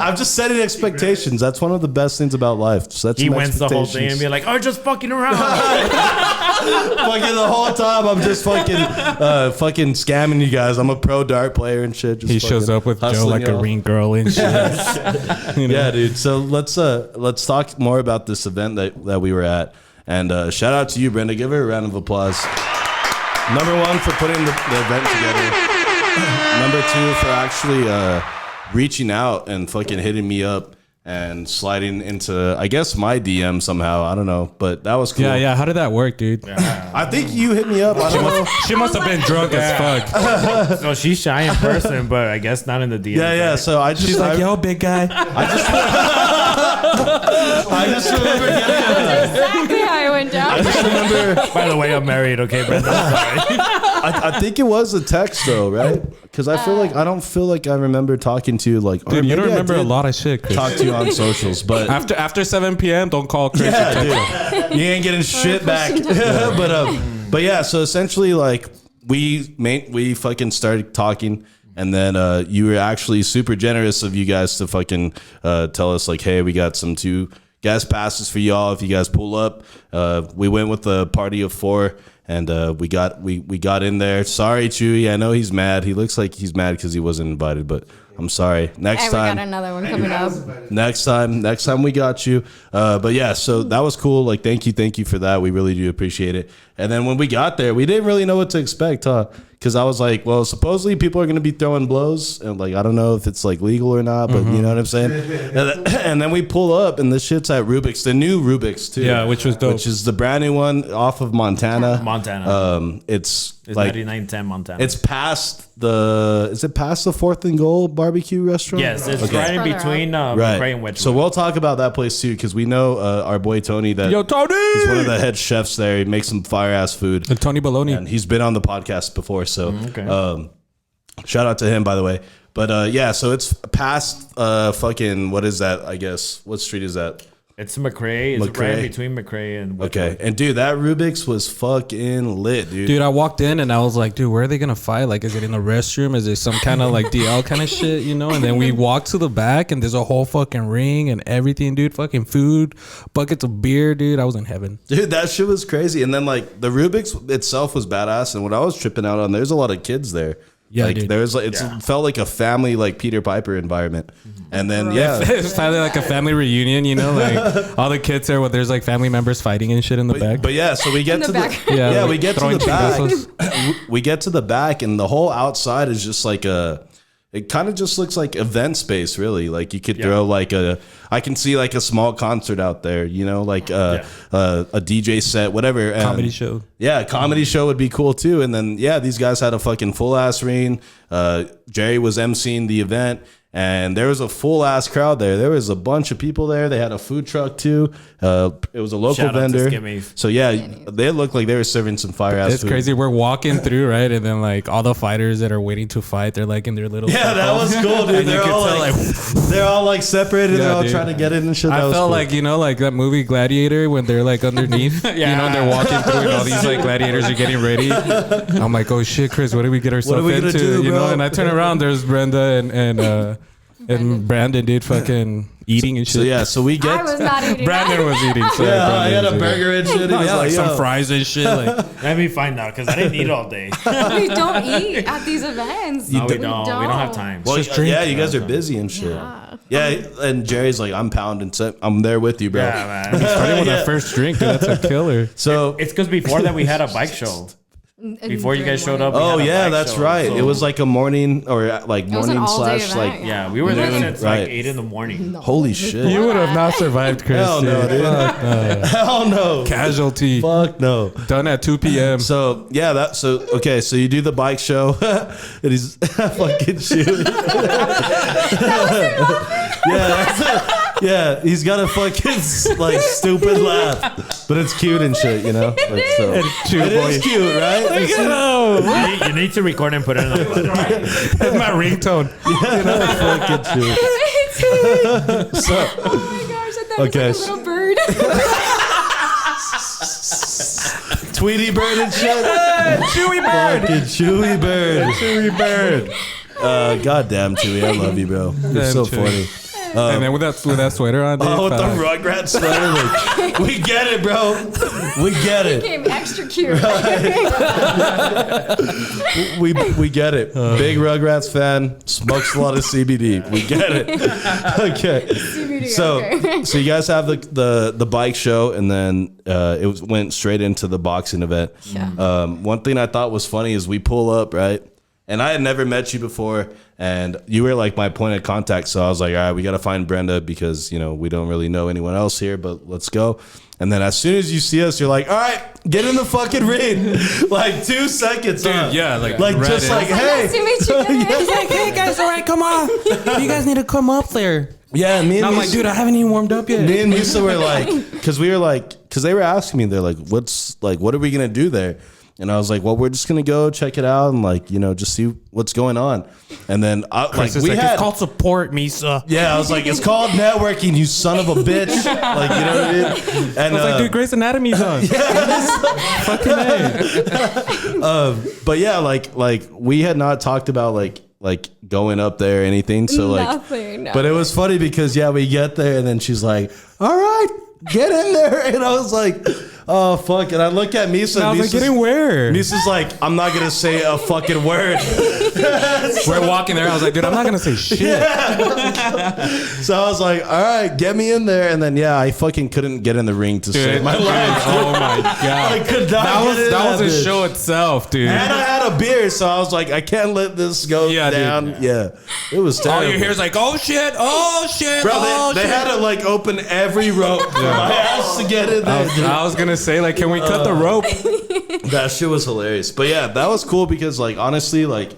I'm just setting expectations. That's one of the best things about life. Set He some wins the whole thing and expectations. be like, "Oh, just fucking around." Fucking the whole time, I'm just fucking scamming you guys. I'm a pro dart player and shit. Just He shows fucking up with Joe hustling like a y'all. ring girl and shit. You know? Yeah, dude. So let's talk more about this event that we were at. And shout out to you, Brenda. Give her a round of applause. Number 1 for putting the event together. Number 2 for actually reaching out and fucking hitting me up and sliding into, I guess, my DM somehow. I don't know, but that was cool. Yeah. How did that work, dude? I think you hit me up. I don't know. She must have been drunk as fuck. So she's shy in person, but I guess not in the DM. Yeah. So I just She's like, yo, big guy. I just remember Exactly how it went down. By the way, I'm married. Okay, Brenda. I think it was a text though, right? Because I don't feel like I remember talking to you like. or Dude, you don't maybe I remember a did lot of shit, Chris. Talk to you on socials, but After 7 p.m., don't call Chris. yeah, dude, you ain't getting shit back. but yeah, so essentially, like we fucking started talking. And then you were actually super generous of you guys to fucking tell us like, hey, we got some 2 guest passes for y'all if you guys pull up. We went with a party of 4, and we got in there. Sorry, Chewy, I know he's mad. He looks like he's mad because he wasn't invited, but I'm sorry. Next And we got time. another one coming up. Next time we got you. But yeah, so that was cool. Like, thank you for that. We really do appreciate it. And then when we got there, we didn't really know what to expect, huh? Because I was like, well, supposedly people are going to be throwing blows. And like, I don't know if it's like legal or not, but you know what I'm saying? And then we pull up and this shit's at Rubiks, the new Rubiks too. Yeah, which was dope. Which is the brand new one off of Montana. It's like 9910 Montana. it's past the, is it past the 4th and Goal barbecue restaurant? Yes, it's Okay. right in between McRae and Wedgwood. So we'll talk about that place too, because we know our boy Tony. That Yo, Tony! he's one of the head chefs there. He makes some fire ass food, And Tony Baloney. and he's been on the podcast before. So, Okay. shout out to him, by the way. But yeah, so it's past fucking, what is that? I guess what street is that? It's McRae. It's McRae. right in between McRae and Wedgwood. Okay, and dude, that Rubiks was fucking lit, dude. Dude, I walked in and I was like, dude, where are they gonna fight? Like, is it in the restroom? Is it some kind of like DL kind of shit, you know? And then we walked to the back and there's a whole fucking ring and everything, dude. Fucking food, buckets of beer, dude. I was in heaven. Dude, that shit was crazy. And then like the Rubiks itself was badass. And what I was tripping out on, there's a lot of kids there. Yeah, like dude. there's like, it felt like a family, like Peter Piper environment. And then It's finally like a family reunion, you know? Like all the kids there, there's like family members fighting and shit in the back. But yeah, so we get to back. the Yeah, like we get to throwing the back. chingazos. We get to the back, and the whole outside is just like it kind of just looks like event space, really. Like you could throw like I can see like a small concert out there, you know, like a DJ set, whatever. And Comedy show. yeah, a comedy show would be cool too. And then yeah, these guys had a fucking full ass ring. Jerry was emceeing the event. And there was a full ass crowd there. There was a bunch of people there. They had a food truck too. It was a local Shout out to vendor. Skimmies. So yeah, they looked like they were serving some fire ass It's food. crazy. We're walking through, right? And then like all the fighters that are waiting to fight, they're like in their little Yeah, that was cool, dude. And you They're could all tell, like, they're all like separated. Yeah, they're all dude. trying to get in and shit. I That was felt cool. like, you know, like that movie Gladiator when they're like underneath, you know, and they're walking through and all these like gladiators are getting ready. I'm like, oh shit, Chris, what did we get ourselves we gonna into? do, You know, bro? and I turn around, there's Brenda and Brandon did fucking eating and shit. So yeah, so we I get. was not eating Brandon that. was eating. Sorry, Yeah, I Brandon had was a eating. burger and shit. He No, was yeah, like "Yo." some fries and shit. Like, Let me find out because I didn't eat all day. We don't eat at these events. No, we don't. We don't have time. Well, Just drink. yeah, you guys are busy and shit. Yeah, and Jerry's like, I'm pounding. So I'm there with you, bro. Yeah, man. starting with that first drink, dude, that's a killer. So It's because before that we had a bike show. Before you guys showed up. we oh had a yeah, bike that's show. right. So, It was like a morning or like was an morning all-day slash event, like. yeah, we were there Noon, since right. like 8 in the morning. Holy shit! You would have not survived, Chris. Hell no, dude. Fuck no. Hell no. Casualty. Fuck no. Done at 2 p.m. So yeah, okay. So you do the bike show, and he's fucking shooting. Yeah, he's got a fucking like stupid laugh, but it's cute and shit, you know. Like, so. It is cute, right? You need to record and put it in the That's my ringtone. Fucking cute. Oh my gosh, I thought Okay. it was like a little bird. Tweety bird and shit. Chewy bird. Fucking Chewy bird. Chewy bird. Goddamn Chewy, I love you, bro. You're Damn, so Chewy. funny. And then with that sweater on, dude, Oh, with the fuck. Rugrats sweater. Like, we get it, bro. We get it. Became extra cute. We get it. Big Rugrats fan. Smokes a lot of CBD. We get it. Okay. CBD, So okay. so you guys have the bike show, and then went straight into the boxing event. Yeah. One thing I thought was funny is we pull up, right? And I had never met you before, and you were like my point of contact. So I was like, all right, we got to find Brenda because, you know, we don't really know anyone else here, but let's go. And then as soon as you see us, you're like, all right, get in the fucking ring. Like 2 seconds. Dude, yeah, like just like, hey. Nice to meet you guys. He's like, hey guys, all right, come on. You guys need to come up there. Yeah, me and And I'm like, Misa- dude, I haven't even warmed up yet. me and Misa were like, because they were asking me, they're like, what are we going to do there? And I was like, well, we're just going to go check it out and like, you know, just see what's going on. And then Chris is like, it's called support, Misa. yeah, I was like, it's called networking, you son of a bitch. Like, you know what I mean? And I was like, dude, Grey's Anatomy's on. Fucking A. but yeah, like we had not talked about like going up there or anything. So like, Nothing. but it was funny because yeah, we get there and then she's like, all right, get in there. And I was like, oh fuck. And I look at Misa. I was like, getting where? Misa's like, I'm not gonna say a fucking word. We're walking there. I was like, dude, I'm not gonna say shit. So I was like, all right, get me in there. And then I fucking couldn't get in the ring to save my life. Oh my god. I could not. That was a show itself, dude. And I had a beer, so I was like, I can't let this go down. Dude. Yeah. It was terrible. All you hear is like, oh shit, oh shit, Bro, oh they shit. had to like open every rope for my ass to get in there. I was gonna say, like, can we cut the rope? That shit was hilarious. But yeah, that was cool because like honestly, like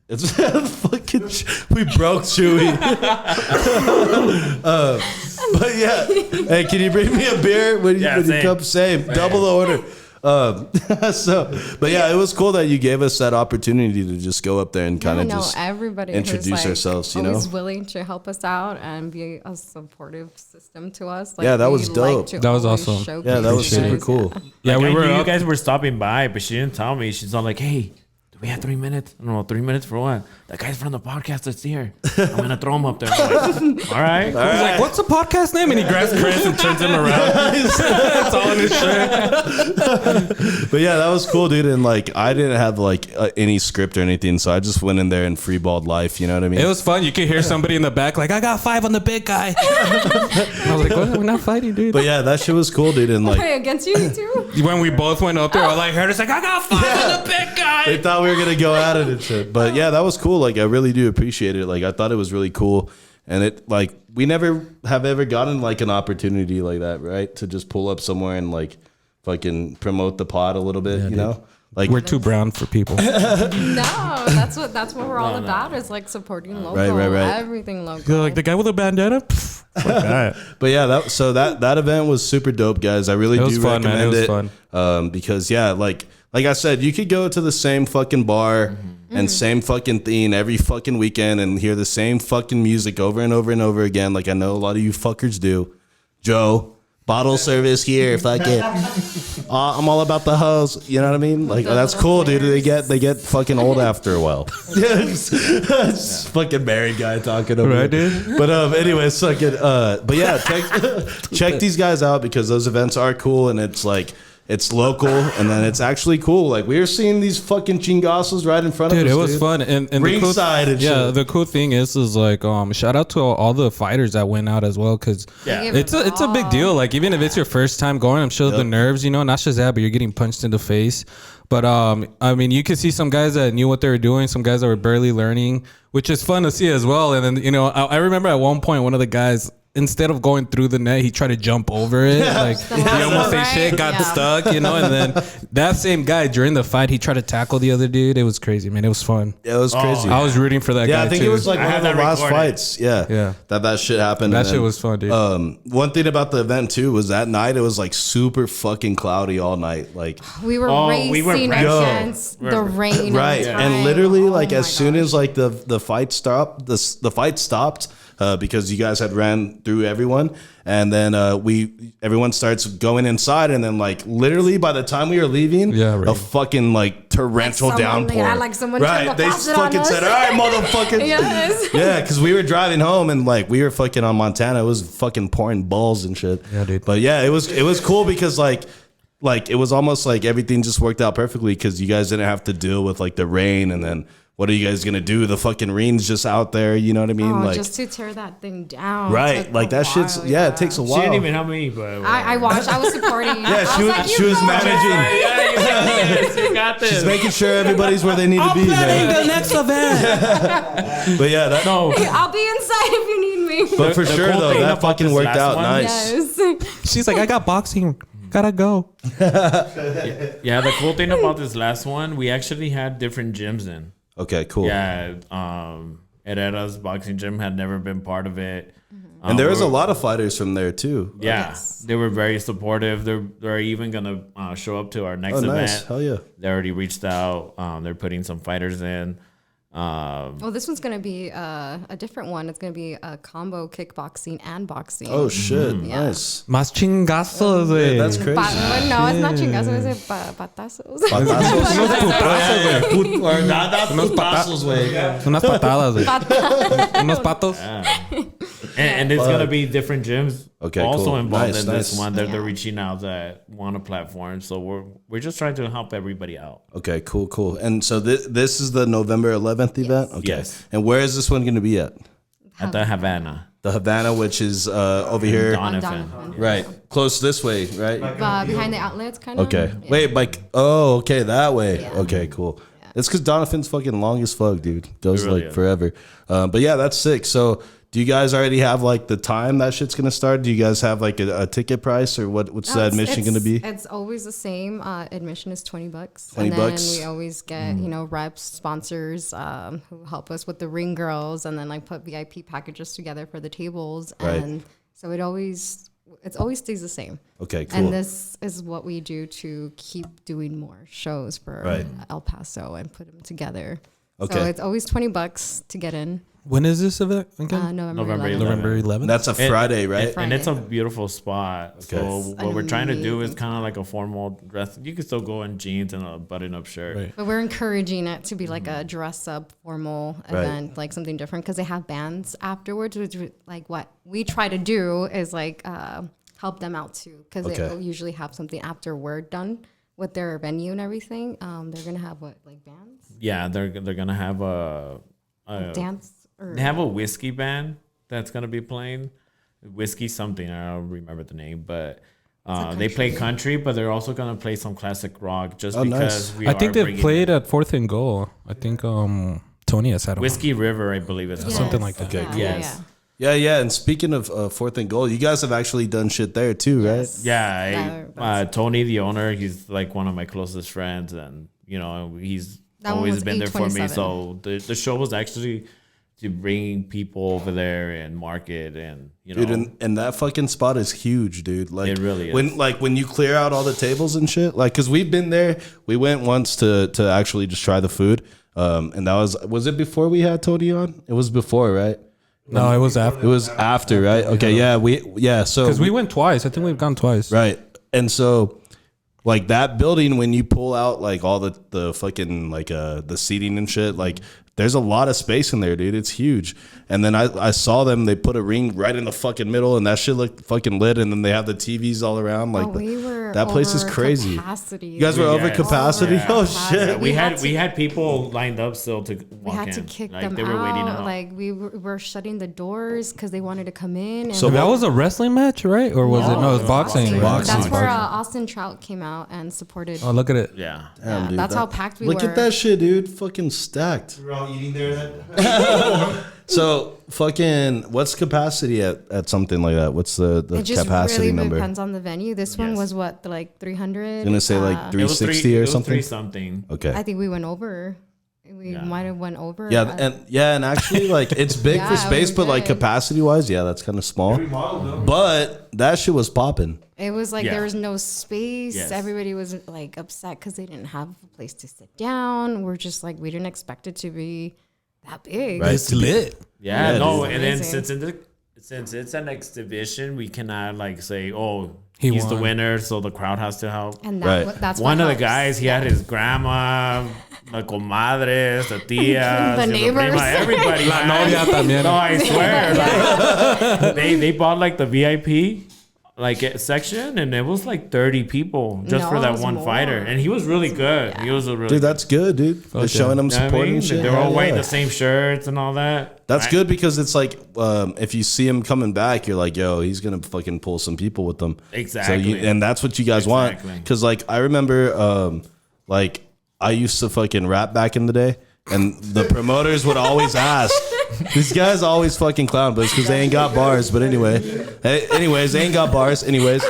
it's fucking we broke Chewy. But yeah. Hey, can you bring me a beer when you come? Same. Double the order. But yeah, it was cool that you gave us that opportunity to just go up there and kind of just everybody introduce ourselves, you know? Always willing to help us out and be a supportive system to us. Like, yeah, that was dope. That was awesome. Yeah, that was super cool. Yeah, we were. You guys were stopping by, but she didn't tell me. She's all like, "Hey, do we have 3 minutes? I don't know, 3 minutes for what? That guy's from the podcast that's here. I'm gonna throw him up there." Like, all right. He's like, "What's the podcast name?" And he grabs Chris and turns him around. It's all in his shirt. But yeah, that was cool, dude. And like, I didn't have like any script or anything, so I just went in there and freeballed life. You know what I mean? It was fun. You could hear somebody in the back like, "I got 5 on the big guy." I was like, "What? We're not fighting, dude." But yeah, that shit was cool, dude. And like, against you too. When we both went up there, all I heard is like, "I got 5 on the big guy." they thought we were gonna go at it and shit. But yeah, that was cool. Like, I really do appreciate it. Like, I thought it was really cool. And it, like, we never have ever gotten like an opportunity like that, right? To just pull up somewhere and like fucking promote the pod a little bit, you know? Like, we're too brown for people. No, that's what we're all about. Is like supporting local, right. everything local. You're like the guy with a bandana. Fuck that. But yeah, that event was super dope, guys. I really do fun, recommend man. It was it. fun. Because yeah, like I said, you could go to the same fucking bar and same fucking theme every fucking weekend and hear the same fucking music over and over and over again. Like I know a lot of you fuckers do. Joe, bottle service here, fuck it. I'm all about the hoes. You know what I mean? Like that's cool, dude. They get fucking old after a while. It's fucking married guy talking over Right, me. dude? But anyways, fucking but yeah, check these guys out because those events are cool and it's like it's local and then it's actually cool. Like we were seeing these fucking chingasos right in front of us. Dude, it was fun. And ringside and shit. Yeah, the cool thing is like shout out to all the fighters that went out as well because it's a big deal. Like even if it's your first time going, I'm sure the nerves, you know, not just that, but you're getting punched in the face. But I mean, you could see some guys that knew what they were doing, some guys that were barely learning, which is fun to see as well. And then, you know, I remember at one point, one of the guys, instead of going through the net, he tried to jump over it. Like he almost ate shit, got stuck, you know. And then that same guy during the fight, he tried to tackle the other dude. It was crazy, man. It was fun. Yeah, it was crazy. I was rooting for that guy. Yeah, I think too. it was like one of the last fights. Yeah. That shit happened. That shit was fun, dude. One thing about the event too was that night it was like super fucking cloudy all night. Like we were racing against the rain. Right, and literally like as soon as like the fight stopped, the fight stopped. Because you guys had ran through everyone, and then everyone starts going inside, and then like literally by the time we were leaving, a fucking like torrential downpour. Yeah, like someone they fucking said, "All right, motherfuckers." Yes. Yeah, because we were driving home and like we were fucking on Montana. It was fucking pouring balls and shit. Yeah, dude. But yeah, it was cool because like it was almost like everything just worked out perfectly because you guys didn't have to deal with like the rain and then. What are you guys gonna do? The fucking rain's just out there, you know what I mean? Like just to tear that thing down. Right, like that shit's it takes a while. She didn't even help me, but I watched. I was supporting. Yeah, she was managing. You got this. She's making sure everybody's where they need to be. Planning the next event. But yeah, I'll be inside if you need me. But for sure cool though, thing that fucking worked out one, nice. Yes. She's like, I got boxing. Gotta go. Yeah, the cool thing about this last one, we actually had different gyms in. Okay, cool. Yeah, Herrera's boxing gym had never been part of it. And there was a lot of fighters from there too. Yeah, they were very supportive. They're even gonna show up to our next event. Nice. Hell yeah. They already reached out. They're putting some fighters in. This one's gonna be a different one. It's gonna be a combo kickboxing and boxing. Oh shit! Nice. Más chingazos, güey. That's crazy. No, it's not chingazos. It's patazos. Unos patazos, güey. Unas patadas, güey. Unos patos. And it's gonna be different gyms also cool. involved in Nice. this one. They're reaching out that want a platform. So we're just trying to help everybody out. Okay, cool. And so this is the November 11th event? Okay. Yes. And where is this one going to be at? At the Havana. The Havana, which is over here. Donovan. Right. Close this way, right? Behind the outlets, kind of. Okay. Yeah. Wait, like, okay, that way. Yeah. Okay, cool. It's because Donovan's fucking long as fuck, dude. Goes It really like is. forever. But yeah, that's sick. So do you guys already have like the time that shit's gonna start? Do you guys have like a ticket price or what's the admission gonna be? It's always the same. Admission is $20. $20. And then we always get, reps, sponsors who help us with the ring girls and then like put VIP packages together for the tables. Right. And so it always stays the same. Okay, cool. And this is what we do to keep doing more shows for El Paso and put them together. Okay. So it's always $20 to get in. When is this event again? November 11th. November 11th. That's a Friday, right? And it's a beautiful spot. So It's what we're trying to do is amazing kind of like a formal dress. You can still go in jeans and a button-up shirt. Right. But we're encouraging it to be like a dress-up formal Right. event, like something different, because they have bands afterwards. Which, like, what we try to do is like help them out too, because Okay. they usually have something after we're done with their venue and everything. They're gonna have like bands, Yeah, they're gonna have a dance, or They have a whiskey band that's gonna be playing. Whiskey something, I don't remember the name, but they play country, but they're also gonna play some classic rock just because nice. we I think are they've bringing played at Fourth and Goal. I think Tony has had a Whiskey River, I believe it's called. something like that. Okay, cool. Yes. Yeah. And speaking of Fourth and Goal, you guys have actually done shit there too, right? Yeah, Tony, the owner, he's like one of my closest friends, and he's That one always was been there for me. 827. So the show was actually to bring people over there and market, and Dude, and that fucking spot is huge, dude. Like It really is. when you clear out all the tables and shit, like because we've been there. We went once to actually just try the food. And that was it before we had Tony on? It was before, right? No, it was after. It was after, right? Okay, so Because we went twice. I think we've gone twice. right. And so like that building, when you pull out like all the fucking like the seating and shit, like there's a lot of space in there, dude. It's huge. And then I saw them, they put a ring right in the fucking middle, and that shit looked fucking lit. And then they have the TVs all around. Like we were that place is over crazy. capacity. You guys were over Yes. capacity? Yeah. Oh Capacity. shit. we had people lined up still to walk We had in. to kick like, them they were waiting out. out. Like we were shutting the doors because they wanted to come in. And So That was a wrestling match, right? Or was it? No, it was boxing. Right? Boxing. That's where Austin Trout came out and supported. Oh, look at it. yeah. Damn, dude, that's how packed we Look were. at that shit, dude. Fucking stacked. We're all eating there then. So fucking what's capacity at something like that? What's the It just capacity really number? depends on the venue. This one Yes. was what, like 300? I'm gonna say like It was 360 or it was something. 3 something. Okay. I think we went over. We Yeah. might have went over. Yeah, and actually like it's big Yeah, for it space, was but like good. capacity wise, yeah, that's kind of small. Remodel though. But that shit was popping. It was like Yeah. there was no space. Yes. Everybody was like upset because they didn't have a place to sit down. We're just like, we didn't expect it to be that big. Right. It's lit. Yeah, Yeah, no, dude. and then Amazing. since it's an exhibition, we cannot like say, oh, He he's the won. winner, so the crowd has to help. And Right. that's One what of the helps. guys, he had his grandma, the comadres, the tias, The and neighbors. prima, everybody. La man. novia también. No, I swear. Like, they bought like the VIP section, and it was like 30 people just No, for it that was one more. fighter, and he was really good. He was a really Dude, that's good, dude. They're yeah. showing them you know what I support mean? and shit. They're all Hell wearing yeah. the same shirts and all that. That's I- good because it's like if you see him coming back, you're like, yo, he's gonna fucking pull some people with them. Exactly. And that's what you guys want. Exactly. Because like I remember, like I used to fucking rap back in the day, and the promoters would always ask. These guys always fucking clown, but it's because they ain't got bars. But anyway, anyways, they ain't got bars. Anyways,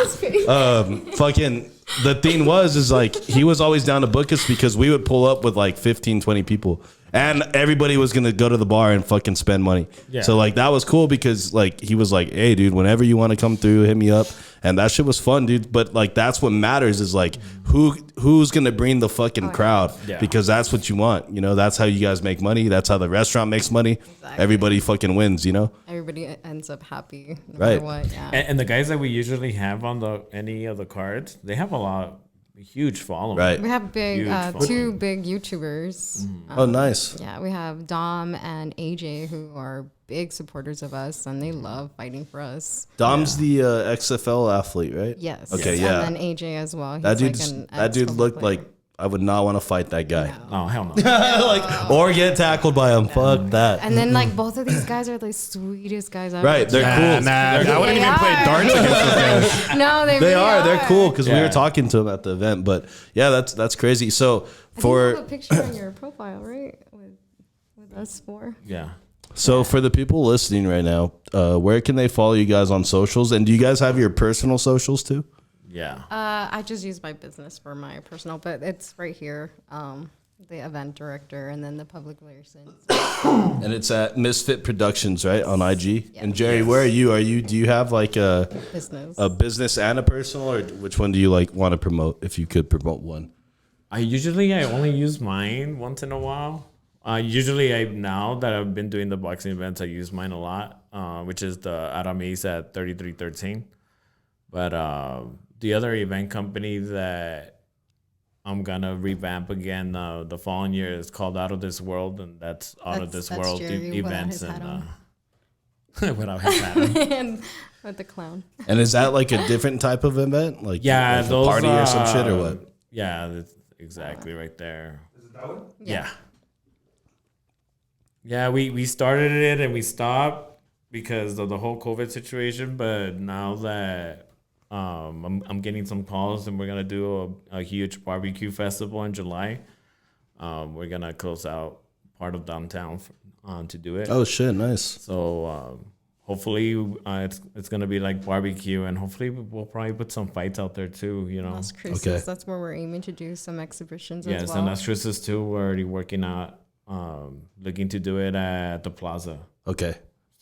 fucking the thing is like he was always down to book us because we would pull up with like 15, 20 people. And everybody was gonna go to the bar and fucking spend money. Yeah. So like that was cool because like he was like, hey dude, whenever you want to come through, hit me up. And that shit was fun, dude. But like that's what matters is like who's gonna bring the fucking crowd. Yeah. Because that's what you want. You know, that's how you guys make money. That's how the restaurant makes money. Exactly. Everybody fucking wins, you know? Everybody ends up happy. No Right. matter what. Yeah. And the guys that we usually have on any of the cards, they have a lot. huge following. Right. We have big Huge two following. big YouTubers. Oh, nice. Yeah, we have Dom and AJ who are big supporters of us, and they love fighting for us. Dom's the XFL athlete, right? Yes. Okay, yeah. And then AJ as well. That He's dude looked like I would not want to fight that guy. Oh hell no. Like or get tackled by him. Fuck that. And then like both of these guys are the sweetest guys ever. Right, they're cool. Nah, I wouldn't even play are. darts against those guys. No, they They really are. They're cool because we Yeah. were talking to him at the event. But yeah, that's crazy. So I think you for have a picture on your profile, right? With us four. Yeah. for the people listening right now, where can they follow you guys on socials? And do you guys have your personal socials too? Yeah. I just use my business for my personal, but it's right here. The event director and then the public relations. And it's at MSFT Productions, right, on IG. Yeah. And Jerry, where are you? Do you have like a business and a personal, or which one do you like want to promote? If you could promote one. I only use mine once in a while. Now that I've been doing the boxing events, I use mine a lot, which is the Aramisa at 3313. But the other event company that I'm gonna revamp again the following year is called Out of This World, and that's Out of This World events and without his hat on. And with the clown. And is that like a different type of event, like Yeah, like a those party or some shit, or what? Yeah, that's exactly right there. Is it that one? Yeah. Yeah, we started it and we stopped because of the whole COVID situation. But now that I'm getting some calls and we're gonna do a huge barbecue festival in July, we're gonna close out part of downtown to do it. Oh shit, nice. So hopefully it's gonna be like barbecue, and hopefully we'll probably put some fights out there too. You know. Las Cruces, Okay. that's where we're aiming to do some exhibitions Yes, as well. and Las Cruces too. We're already working out, looking to do it at the plaza. Okay.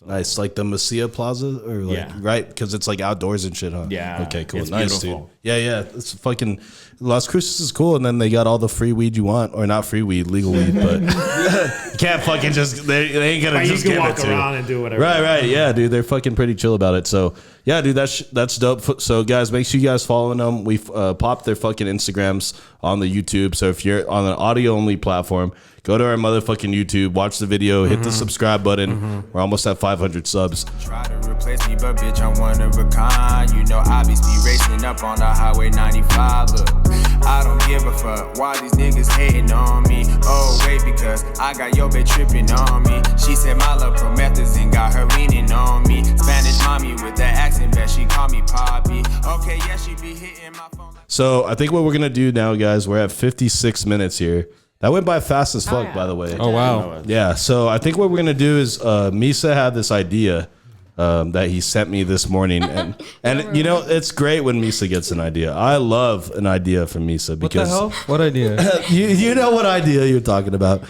Nice, like the Mesilla Plaza, or like Yeah. right, because it's like outdoors and shit, huh? Yeah, Okay, cool, it's nice, beautiful. dude. Yeah, it's fucking Las Cruces is cool, and then they got all the free weed you want, or not free weed, legal weed, but you can't fucking just they ain't gonna But you just can give walk it to you. around and do whatever. Right, yeah, dude, they're fucking pretty chill about it. So yeah, dude, that's dope. So guys, make sure you guys following them. We've popped their fucking Instagrams on the YouTube. So if you're on an audio only platform, go to our motherfucking YouTube, watch the video, hit the subscribe button. We're almost at 500 subs. Try to replace me, but bitch, I'm one of a kind. You know, I be racing up on the highway 95. Look, I don't give a fuck why these niggas hating on me. Oh, wait, because I got your bitch tripping on me. She said my love promethazine got her leaning on me. Spanish mommy with that accent, bet she call me Poppy. Okay, yeah, she be hitting my phone. So I think what we're gonna do now, guys, we're at 56 minutes here. That went by fast as fuck, yeah. by the way. Oh wow. Yeah, so I think what we're gonna do is Misa had this idea that he sent me this morning, and you know it's great when Misa gets an idea. I love an idea from Misa What the because hell? What idea? you know what idea you're talking about.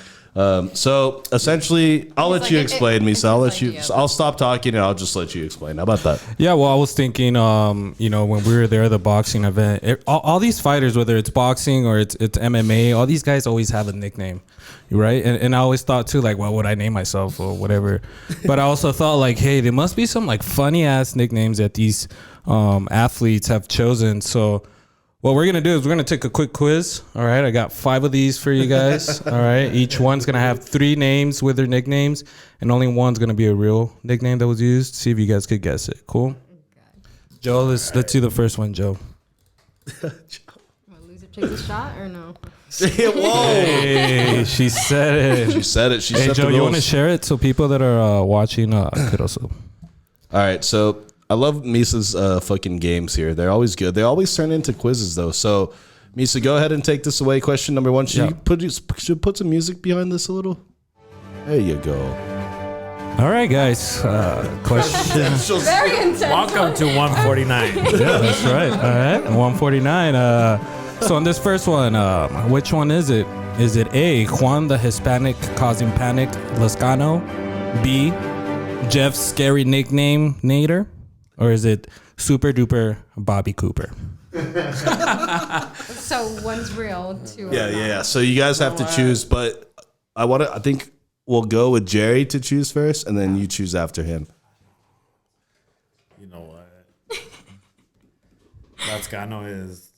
So essentially, I'll let like, you explain, Misa. it's his idea. I'll stop talking and I'll just let you explain. How about that? Yeah, well, I was thinking, you know, when we were there at the boxing event, all these fighters, whether it's boxing or it's MMA, all these guys always have a nickname, right? And I always thought too, like, what would I name myself or whatever? But I also thought, like, hey, there must be some like funny ass nicknames that these athletes have chosen. So what we're gonna do is we're gonna take a quick quiz. All right, I got 5 of these for you guys. All right, each one's gonna have 3 names with their nicknames, and only one's gonna be a real nickname that was used. See if you guys could guess it. Cool. Joe, let's do the first one, Joe. Loser takes a shot or no? Whoa! Hey, she said it. She said it. She Hey, set Joe, the you want to rules. share it so people that are watching could also. All right, so I love Misa's fucking games here. They're always good. They always turn into quizzes though. So Misa, go ahead and take this away. Question number 1. Should you put some music behind this a little? There you go. All right, guys. Question. Very intense. Welcome to 149. Yeah, that's right. All right, 149. So on this first one, which one is it? Is it A, Juan the Hispanic causing panic, Lascano? B, Jeff's scary nickname, Nader? Or is it Super Duper Bobby Cooper? So one's real, 2 are not. Yeah. So you guys have to choose, but I think we'll go with Jerry to choose first, and then you choose after him. You know what? Lascano is,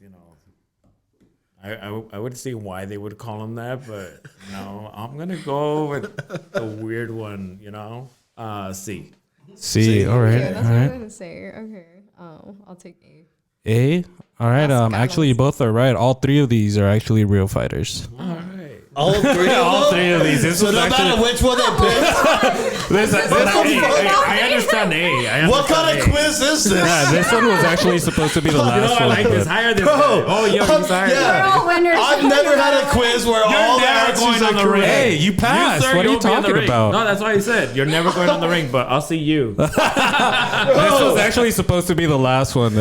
I would see why they would call him that, but no, I'm gonna go with the weird one. C. C. All right. Yeah, that's All what I right. was gonna say. Okay. I'll take A. A. All right. Actually, you both are right. All three of these are actually real fighters. All right. All three. All three of these. This So was no matter actually. which one they pick, I understand A. what kind of quiz is this? Yeah, this one was actually supposed to be the You know, last I one. like this. but- Hire this Bro, guy. Oh, yeah, he's hired. yeah. We're all winners. I've never had a quiz where all the never answers going are on the correct. ring. Hey, you passed. sir, What are you you'll be in the talking ring. about? No, that's why I said you're never going on the ring, but I'll see you. This was actually supposed to be the last one.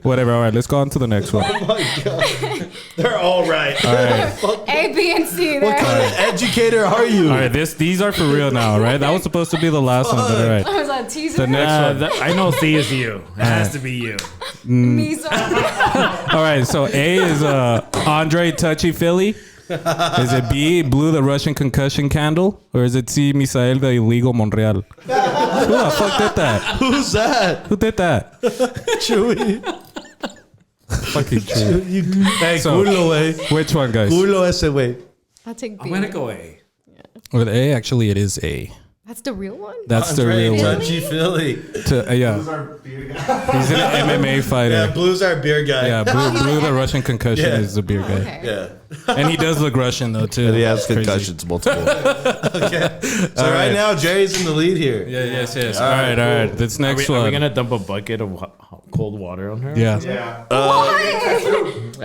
Whatever. All right, let's go on to the next one. Oh my god, they're all right. All right. A, B, and C. What There. kind of educator are you? All right. These are for real now, right? That was supposed to be the last one. But all right. I was on teaser. The next one. I know C is you. It has to be you. Misa. All right. So A is Andre Touchy Philly. Is it B, Blue the Russian concussion candle? Or is it C, Misael the illegal Montreal? Who the fuck did that? Who's that? Who did that? Chewy. Fucking true. Hey, So- culo, güey. Which one, guys? Culo ese, güey. I'll take B. I'm gonna go A. With A, actually, it is A. That's the real one? That's the real one. Touchy Philly. Yeah. He's an MMA Yeah, fighter. Blue's our beer guy. Yeah, Blue the Russian concussion Yeah. is the beer guy. Okay. Yeah. And he does look Russian, though, too. And he has It's crazy. concussions multiple. Okay. So All right right. now, Jerry's in the lead here. Yeah, yes. All right. This Are next we one. gonna dump a bucket of cold water on her? Yeah.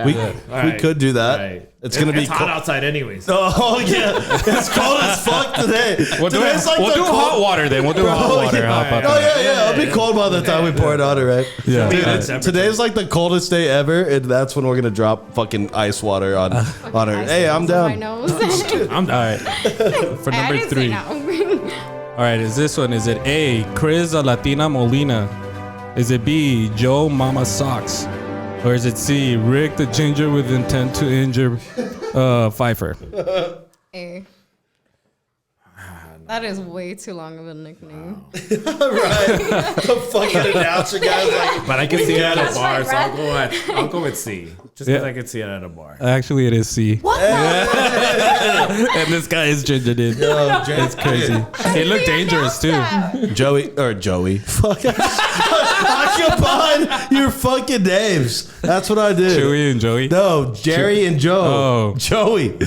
We Alright. could do that. Right. It's gonna be It's hot cold. outside anyways. Oh yeah, it's cold as fuck today. We'll do, Today's like we'll the do cold- hot water then. We'll do hot water. yeah. How about Oh that? yeah, it'll be cold by the time we pour it on it, right? Yeah. Dude, Yeah. it's- today's like the coldest day ever, and that's when we're gonna drop fucking ice water on her. Hey, I'm My down. nose. I'm All done. right. For I number didn't say 3. no. All right, is this one? Is it A, Chris a Latina Molina? Is it B, Joe Mama Socks? Or is it C, Rick the Ginger with intent to injure Pfeiffer? A. That is way too long of a nickname. Right? The fucking announcer guy's like, But I can see it at a Catch my bar, so I'll go with C. Just because I can see it at a bar. Actually, it is C. What? And this guy is ginger, dude. it's Crazy. It looked dangerous, too. Joey. Fuck. I combined your fucking names. That's what I did. Chewy and Joey. No, Jerry and Joe. Oh. Joey.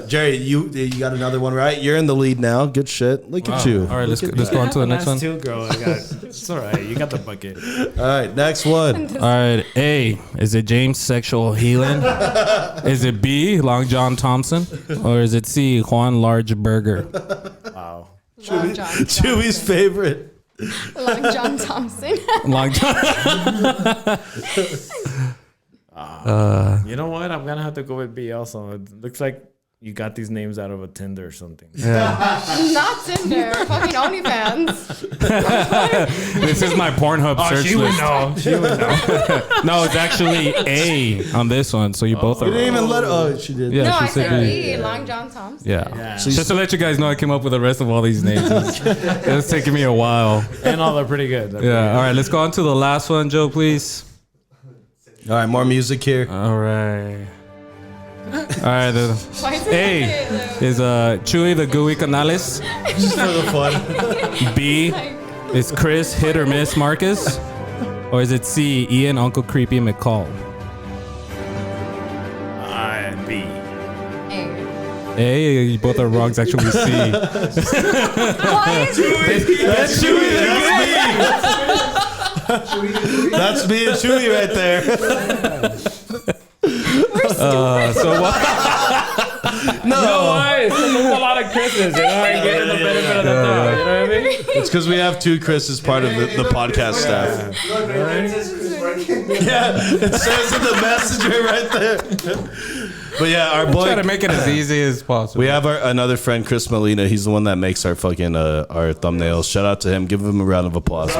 Jerry, you got another one right. You're in the lead now. Good shit. Look at you. All right, let's go on to the next one. Last two, girl. It's all right. You got the bucket. All right, next one. All right, A, is it James Sexual Healing? Is it B, Long John Thompson? Or is it C, Juan Large Burger? Wow. Long John Chewy's favorite. Long John Thompson. Long John. You know what? I'm gonna have to go with B also. It looks like you got these names out of a Tinder or something. Not Tinder. Fucking OnlyFans. This is my Pornhub search She would list. know. She would know. No, it's actually A on this one, so you both are You didn't wrong. even let. Oh, she did. Yeah, No, she I said said B. B. Long John Thompson. Yeah. Yeah. Just to let you guys know, I came up with the rest of all these names. It's taking me a while. And all are pretty good. Yeah. All right, let's go on to the last one, Joe, please. All right, more music here. All right. All right. Why is it A okay, is Chewy the Gooey Canales. Just for the fun. B is Chris Hit or Miss Marcus. Or is it C, Ian Uncle Creepy McCall? B. though? A, you both are wrong. It's actually C. Why is it? That's Chewy. That's me and Chewy right there. So what? Why? There's a lot of Chris's. You know, I get the benefit of the doubt. You know what I mean? It's because we have two Chris's part of the podcast staff. Yeah, it says in the messenger right there. But yeah, our boy. Try to make it as easy as possible. We have another friend, Chris Molina. He's the one that makes our fucking our thumbnails. Shout out to him. Give him a round of applause.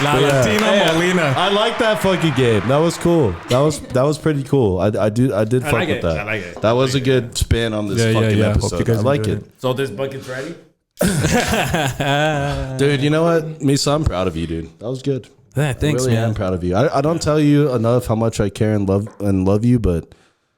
La Yeah. Latina Hey, Molina. I like that fucking game. That was cool. That was pretty cool. I did fuck like with it. that. I like it. That was a good spin on this Yeah, fucking yeah. Hope you episode. guys I like enjoyed it. So this bucket's ready? Dude, you know what? Misa, I'm proud of you, dude. That was good. Yeah, thanks, I really man. am proud of you. I don't tell you enough how much I care and love you, but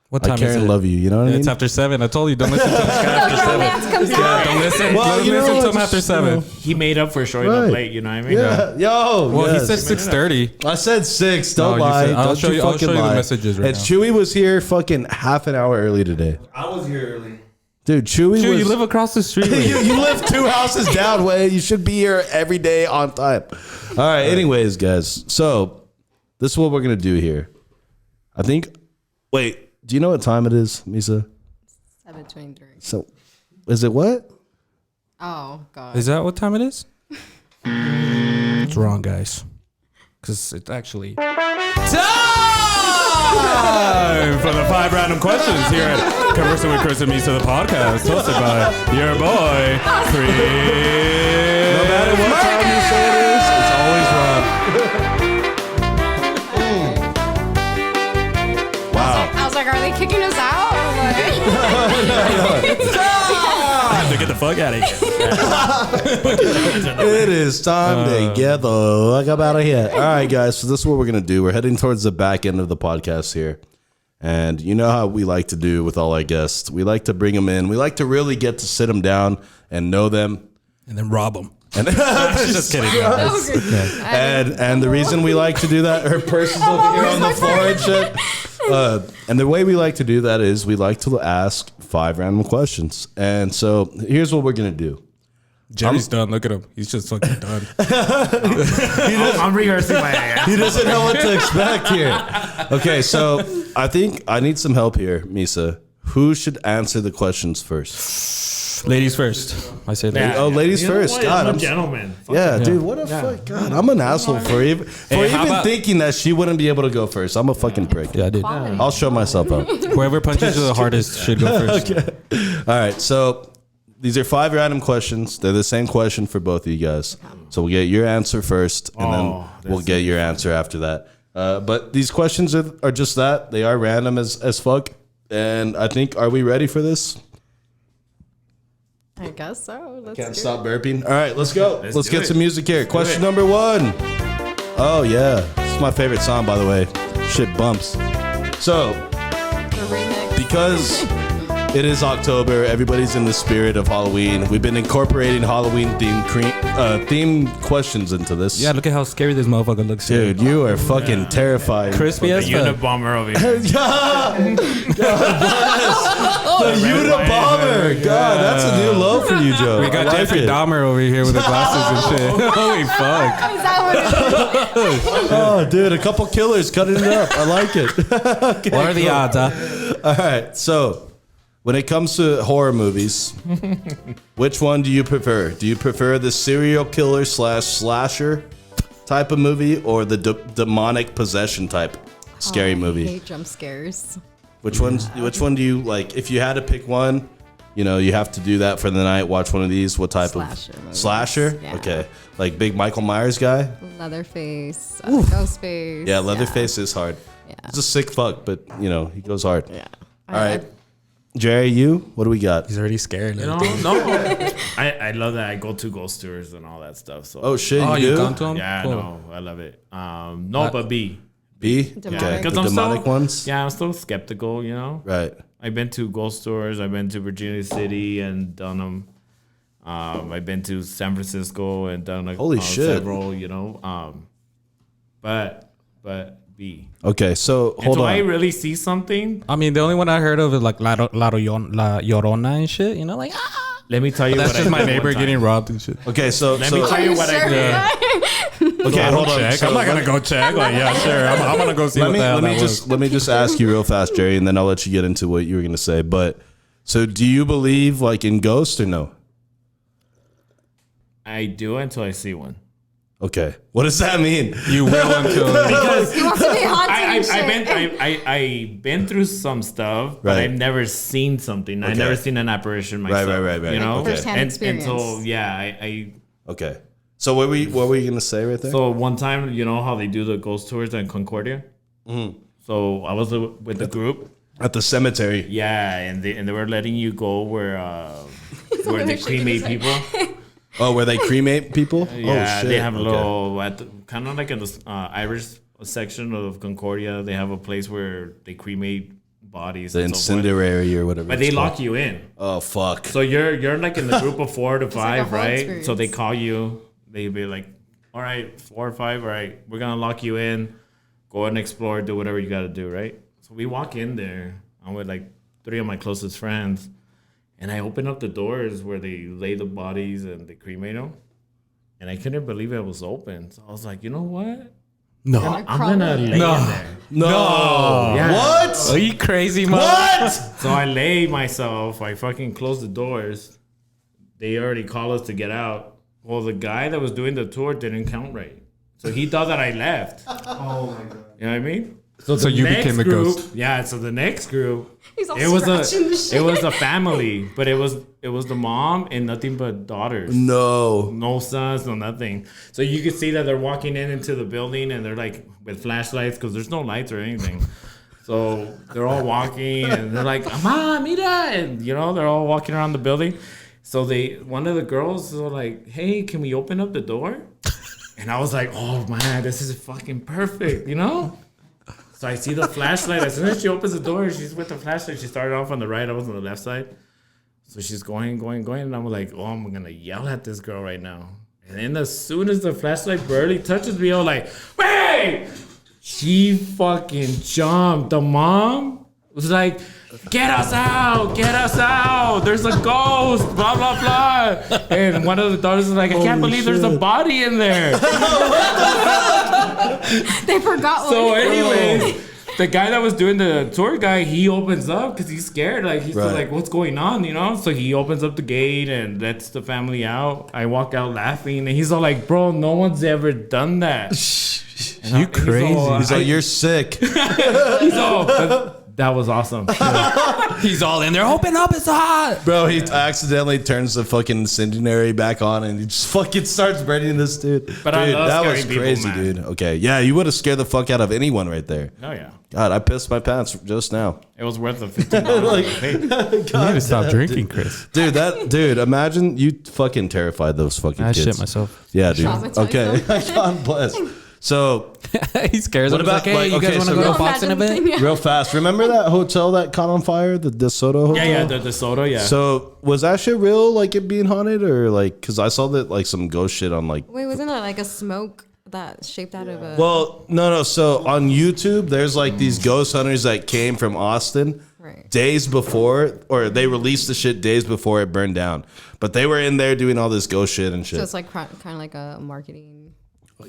What time I care is and it? love you. You know what I mean? It's after 7. I told you, don't listen to this guy after 7. Romance comes Yeah, out. don't listen. Well, Don't you know, listen to him just, after 7. He made up for showing Right. up late. You know what I mean? Yeah. Yo. Well, yes. he said 6:30. I said 6. Don't No, you lie. said- I'll Don't show you- I'll fucking show you the lie. messages right and now. Chewy was here fucking half an hour early today. I was here early. Dude, Chewy Dude, was... you live across the street. you live 2 houses down, way. You should be here every day on time. All right. Anyways, guys. So this is what we're gonna do here. I think. Wait. Do you know what time it is, Misa? 7:23. So, is it what? Oh God. Is that what time it is? It's wrong, guys. Because it's actually time for the 5 random questions here at Conversing with Chris and Misa, the podcast, hosted by your boy, Chris. No matter what time you say it is, it's always wrong. Wow. I was like, are they kicking us out? Or what? I have to get the fuck out of here. It is time to get the fuck up out of here. All right, guys. So this is what we're gonna do. We're heading towards the back end of the podcast here, and you know how we like to do with all our guests. We like to bring them in. We like to really get to sit them down and know them. And then rob them. And Just kidding. and the reason we like to do that, her purse is over here on the floor and shit. And the way we like to do that is we like to ask 5 random questions. And so here's what we're gonna do. Jerry's done. Look at him. He's just fucking done. I'm rehearsing my He doesn't know what to expect here. Okay, so I think I need some help here, Misa. Who should answer the questions first? Ladies first. I say ladies. Oh, ladies first. God, I'm I'm a gentleman. yeah, dude. What a fuck. God, I'm an asshole for even how about- thinking that she wouldn't be able to go first. I'm a fucking prick. Yeah, I did. I'll show myself out. Whoever punches you the hardest should go first. All right, so these are 5 random questions. They're the same question for both of you guys. So we'll get your answer first, and then we'll get your answer after that. But these questions are just that. They are random as fuck. And I think, are we ready for this? I guess so. Let's Can't do stop burping. All right, let's go. Let's do get it. some music here. Question number 1. Oh, yeah. This is my favorite song, by the way. Shit bumps. So, the remix. because it is October, everybody's in the spirit of Halloween. We've been incorporating Halloween themed questions into this. Yeah, look at how scary this motherfucker looks. Dude, you are fucking terrifying. Crispy as fuck. Unabomber over here. The Unabomber. God, that's a new low for you, Joe. We got I like Jeffrey it. Dahmer over here with the glasses and shit. Holy fuck. Is that what it is? Oh, dude, a couple killers cutting it up. I like it. Okay, What are the cool. odds, huh? All right, so when it comes to horror movies, which one do you prefer? Do you prefer the serial killer / slasher type of movie or the demonic possession type scary I movie? hate jump scares. Which one do you like? If you had to pick one, you know, you have to do that for the night, watch one of these. What type Slasher of movies. slasher? Yeah. Okay. Like big Michael Myers guy? Leatherface, Ghostface. Yeah, Leatherface is hard. Yeah. It's a sick fuck, but you know, he goes hard. Yeah. All right. Jerry, you? What do we got? He's already scared. No. I love that. I go to ghost tours and all that stuff. So Oh shit, Oh, you you do? gone to him? yeah, Cool. no, I love it. No, but B. B? Demonic. Okay. Because The I'm demonic still, ones? Yeah, I'm still skeptical. You know, Right. I've been to ghost tours. I've been to Virginia City and done them. I've been to San Francisco and done Holy shit. several. You know, but B. Okay, so hold Until on. I really see something, I mean, the only one I heard of is like La Llorona and shit. You know, like, ah. let me tell you That's what just I my did neighbor one time. getting robbed and shit. Okay, so Let me tell you what I did. okay, hold on. So I'm not gonna go check. Like, yeah, sure. I'm gonna go see let what me the hell let me that just was. let me just ask you real fast, Jerry, and then I'll let you get into what you were gonna say. But so, do you believe like in ghosts or no? I do until I see one. Okay, what does that mean? You will until Because He wants to be haunted and shit. I've been through some stuff, but Right. I've never seen something. I've Okay. never seen an apparition myself. right. You know, Okay. First-hand experience. And so yeah, I Okay, so what were you gonna say right there? so one time, you know how they do the ghost tours in Concordia. So I was with the group. At the cemetery. Yeah, and they were letting you go where they cremate people. Oh, where they cremate people? Yeah, oh, shit. they have a Okay. little, kind of like in the Irish section of Concordia, they have a place where they cremate bodies. The and so forth. incendiary or whatever. But they it's called. lock you in. Oh, fuck. So you're like in the group of 4 to like 5, a whole right? experience. So they call you. They be like, all right, 4 or 5, all right, we're gonna lock you in. Go and explore, do whatever you gotta do, right? So we walk in there. I'm with like 3 of my closest friends, and I open up the doors where they lay the bodies and they cremate them, and I couldn't believe it was open. So I was like, you know what? No. I'm gonna lay in there. No. Yeah. What? Are you crazy, man? What? So I lay myself. I fucking closed the doors. They already called us to get out. Well, the guy that was doing the tour didn't count right, so he thought that I left. Oh my god. You know what I mean? So the you next became a group, ghost. Yeah. So the next group, He's all it was scratching the shit. it was a family, but it was the mom and nothing but daughters. No. No sons, no nothing. So you could see that they're walking into the building and they're like with flashlights because there's no lights or anything. So they're all walking and they're like, "Mama, mira," and you know they're all walking around the building. So one of the girls were like, "Hey, can we open up the door?" And I was like, "Oh man, this is fucking perfect," you know. So I see the flashlight. As soon as she opens the door, she's with the flashlight. She started off on the right. I was on the left side. So she's going. And I'm like, oh, I'm going to yell at this girl right now. And then as soon as the flashlight barely touches me, I'm like, wait! She fucking jumped. The mom was like, get us out. There's a ghost, blah, blah, blah. And one of the daughters was like, I can't believe there's a body in there. They forgot one. So anyways, the guy that was doing the tour guy, he opens up because he's scared. Like he's Right. like, what's going on, you know? So he opens up the gate and lets the family out. I walk out laughing and he's all like, bro, no one's ever done that. You crazy. He's like, you're sick. He's all, but that was awesome. He's all in there. Open up, it's hot. Bro, he accidentally turns the fucking incendiary back on and he just fucking starts burning this dude. But dude, I love that scary was people, crazy, man. dude. Okay. Yeah, you would have scared the fuck out of anyone right there. Oh yeah. God, I pissed my pants just now. It was worth the $15. You need to stop drinking, Chris. Dude, imagine you fucking terrified those fucking I kids. shit myself. Yeah, dude. Traumatized Okay. God bless. So, He scares What him. He's about, like, hey, like, you guys okay, want to so go to a real- boxing event? Yeah. real fast, remember that hotel that caught on fire? The DeSoto hotel? Yeah, the soda, yeah. So, was that shit real, like it being haunted? Or like, because I saw that like some ghost shit on like. Wait, wasn't that like a smoke that shaped out of a? Well, no. So on YouTube, there's like these ghost hunters that came from Austin Right. days before, or they released the shit days before it burned down. But they were in there doing all this ghost shit and shit. So it's like kind of like a marketing.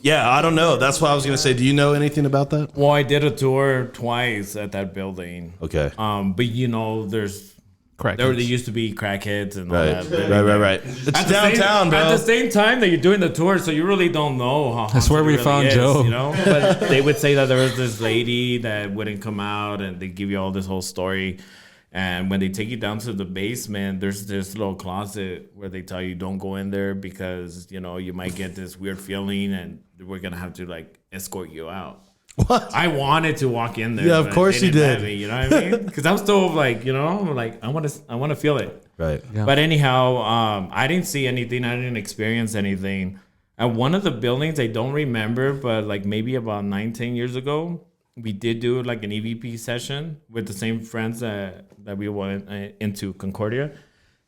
Yeah, I don't know. That's what I was gonna say. Do you know anything about that? Well, I did a tour twice at that building. Okay. But you know, there used to be crackheads and all Right. that. Right. It's At the downtown, same, bro. At the same time that you're doing the tour, so you really don't know how. That's where haunted we it found is, Joe. You know, but they would say that there was this lady that wouldn't come out, and they give you all this whole story. And when they take you down to the basement, there's this little closet where they tell you don't go in there because you know you might get this weird feeling, and we're gonna have to like escort you out. What? I wanted to walk in there. Yeah, of but course they you didn't did. let me, you know what I mean? Because I'm still like, you know, like I want to feel it. Right. Yeah. But anyhow, I didn't see anything. I didn't experience anything. At one of the buildings, I don't remember, but like maybe about 9-10 years ago, we did do like an EVP session with the same friends that we went into Concordia.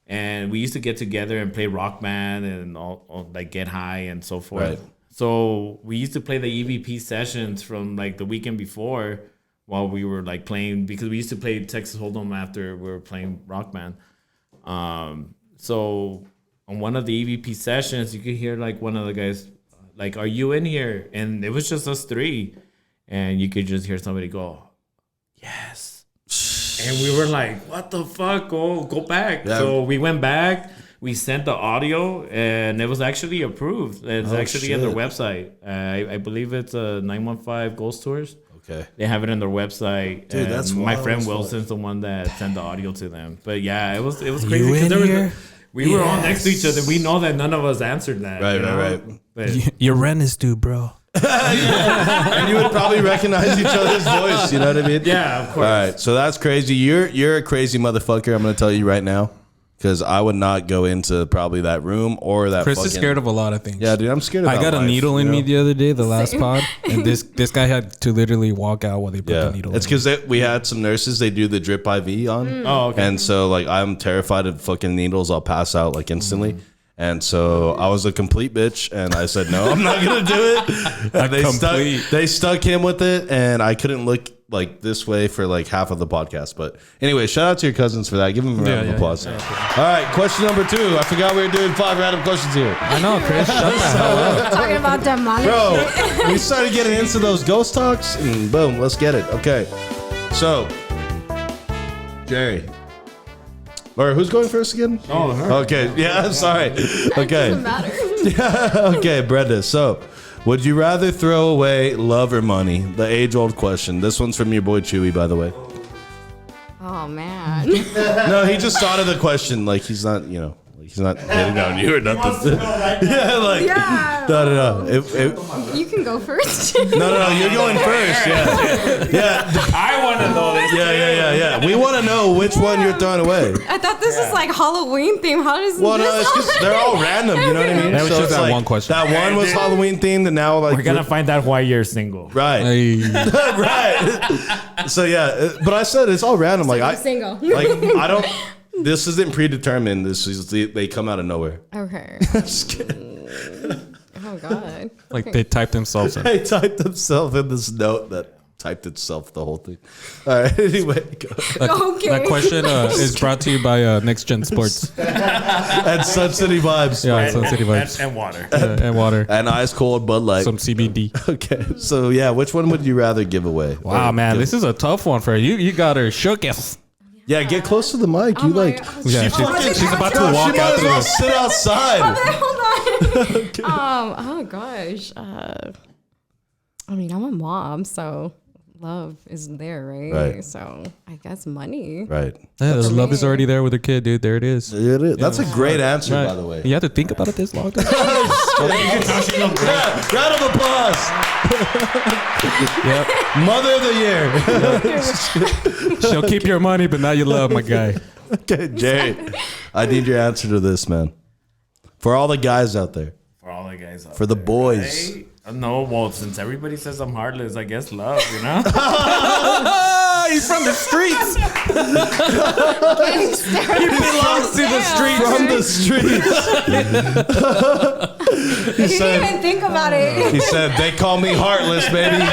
And we used to get together and play rock band and all like get high and so forth. Right. So we used to play the EVP sessions from like the weekend before while we were like playing, because we used to play Texas Hold'em after we were playing rock band. So on one of the EVP sessions, you could hear like one of the guys like, "Are you in here?" And it was just us three. And you could just hear somebody go, "Yes." And we were like, "What the fuck? Go back." Yeah. So we went back. We sent the audio, and it was actually approved. It's actually on their shit. website. I believe it's 915 Ghost Tours. Okay. They have it on their website. Dude, and that's my wild friend as fuck. Wilson's the one that sent the audio to them. But yeah, it was crazy. You 'cause in there was here? we were all next to each other. We know that none of us answered that. Right, you know? right. But Your rent is due, bro. And you would probably recognize each other's voice. You know what I mean? yeah, of All course. right. So that's crazy. You're a crazy motherfucker. I'm gonna tell you right now. because I would not go into probably that room or that. Chris is scared of a lot of things. Yeah, dude, I'm scared. I got a needle in me the other day, the last pod, and this guy had to literally walk out while they put the needle. It's because we had some nurses. They do the drip IV on. Oh, okay. And so like I'm terrified of fucking needles. I'll pass out like instantly. And so I was a complete bitch, and I said no, I'm not gonna do it. And they stuck him with it, and I couldn't look like this way for like half of the podcast. But anyway, shout out to your cousins for that. Give them a round of applause. All right, question number 2. I forgot we were doing 5 random questions here. I know, Chris. Shut the hell up. Talking about demonic. Bro, we started getting into those ghost talks, and boom, let's get it. Okay, so Jerry. Or who's going first again? Oh, her. Okay. Yeah, I'm sorry. Okay. Doesn't matter. Yeah. Okay, Brenda. So, would you rather throw away love or money? The age-old question. This one's from your boy Chewy, by the way. Oh man. No, he just thought of the question. Like he's not, he's not hitting on you or nothing. No. You can go first. No. You're going first. Yeah. I want to know this. Yeah. We want to know which one you're throwing away. I thought this was like Halloween theme. How does Well, no, this? it's because they're all random. You know what I mean? That was just it's that one question. That one was Halloween themed, and now like We're gonna find out why you're single. right. Hey. Right. So yeah, but I said it's all random. Like I'm single. Like I don't. This isn't predetermined. This is they come out of nowhere. Okay. Just kidding. Oh god. Like they typed themselves in. They typed themselves in this note that typed itself the whole thing. All right. Anyway, go. That question is brought to you by Next Gen Sports. And Sun City Vibes. Yeah, Sun City Vibes. And water. And water. And ice cold Bud Light. Some CBD. Okay. So yeah, which one would you rather give away? Wow, man, this is a tough one for you. You got her shook. Yeah, get close to the mic. Oh you my like. God. Yeah, she's about to walk out through the. Sit outside. Hold on. Oh gosh. I mean, I'm a mom, so love is there, right? Right. So I guess money. Right. Yeah, the love is already there with her kid, dude. There it is. It is. That's a great answer, Right. by the way. You have to think about it this long. Yeah, round of applause. Yep. Mother of the year. She'll keep your money, but not your love, my guy. Okay, Jay, I need your answer to this, man. For all the guys out there, For all the guys out for the there, boys. right? No, well, since everybody says I'm heartless, I guess love, you know? He's from the streets. He belongs to the streets. From the streets. You didn't even think about it. He said, they call me heartless, baby.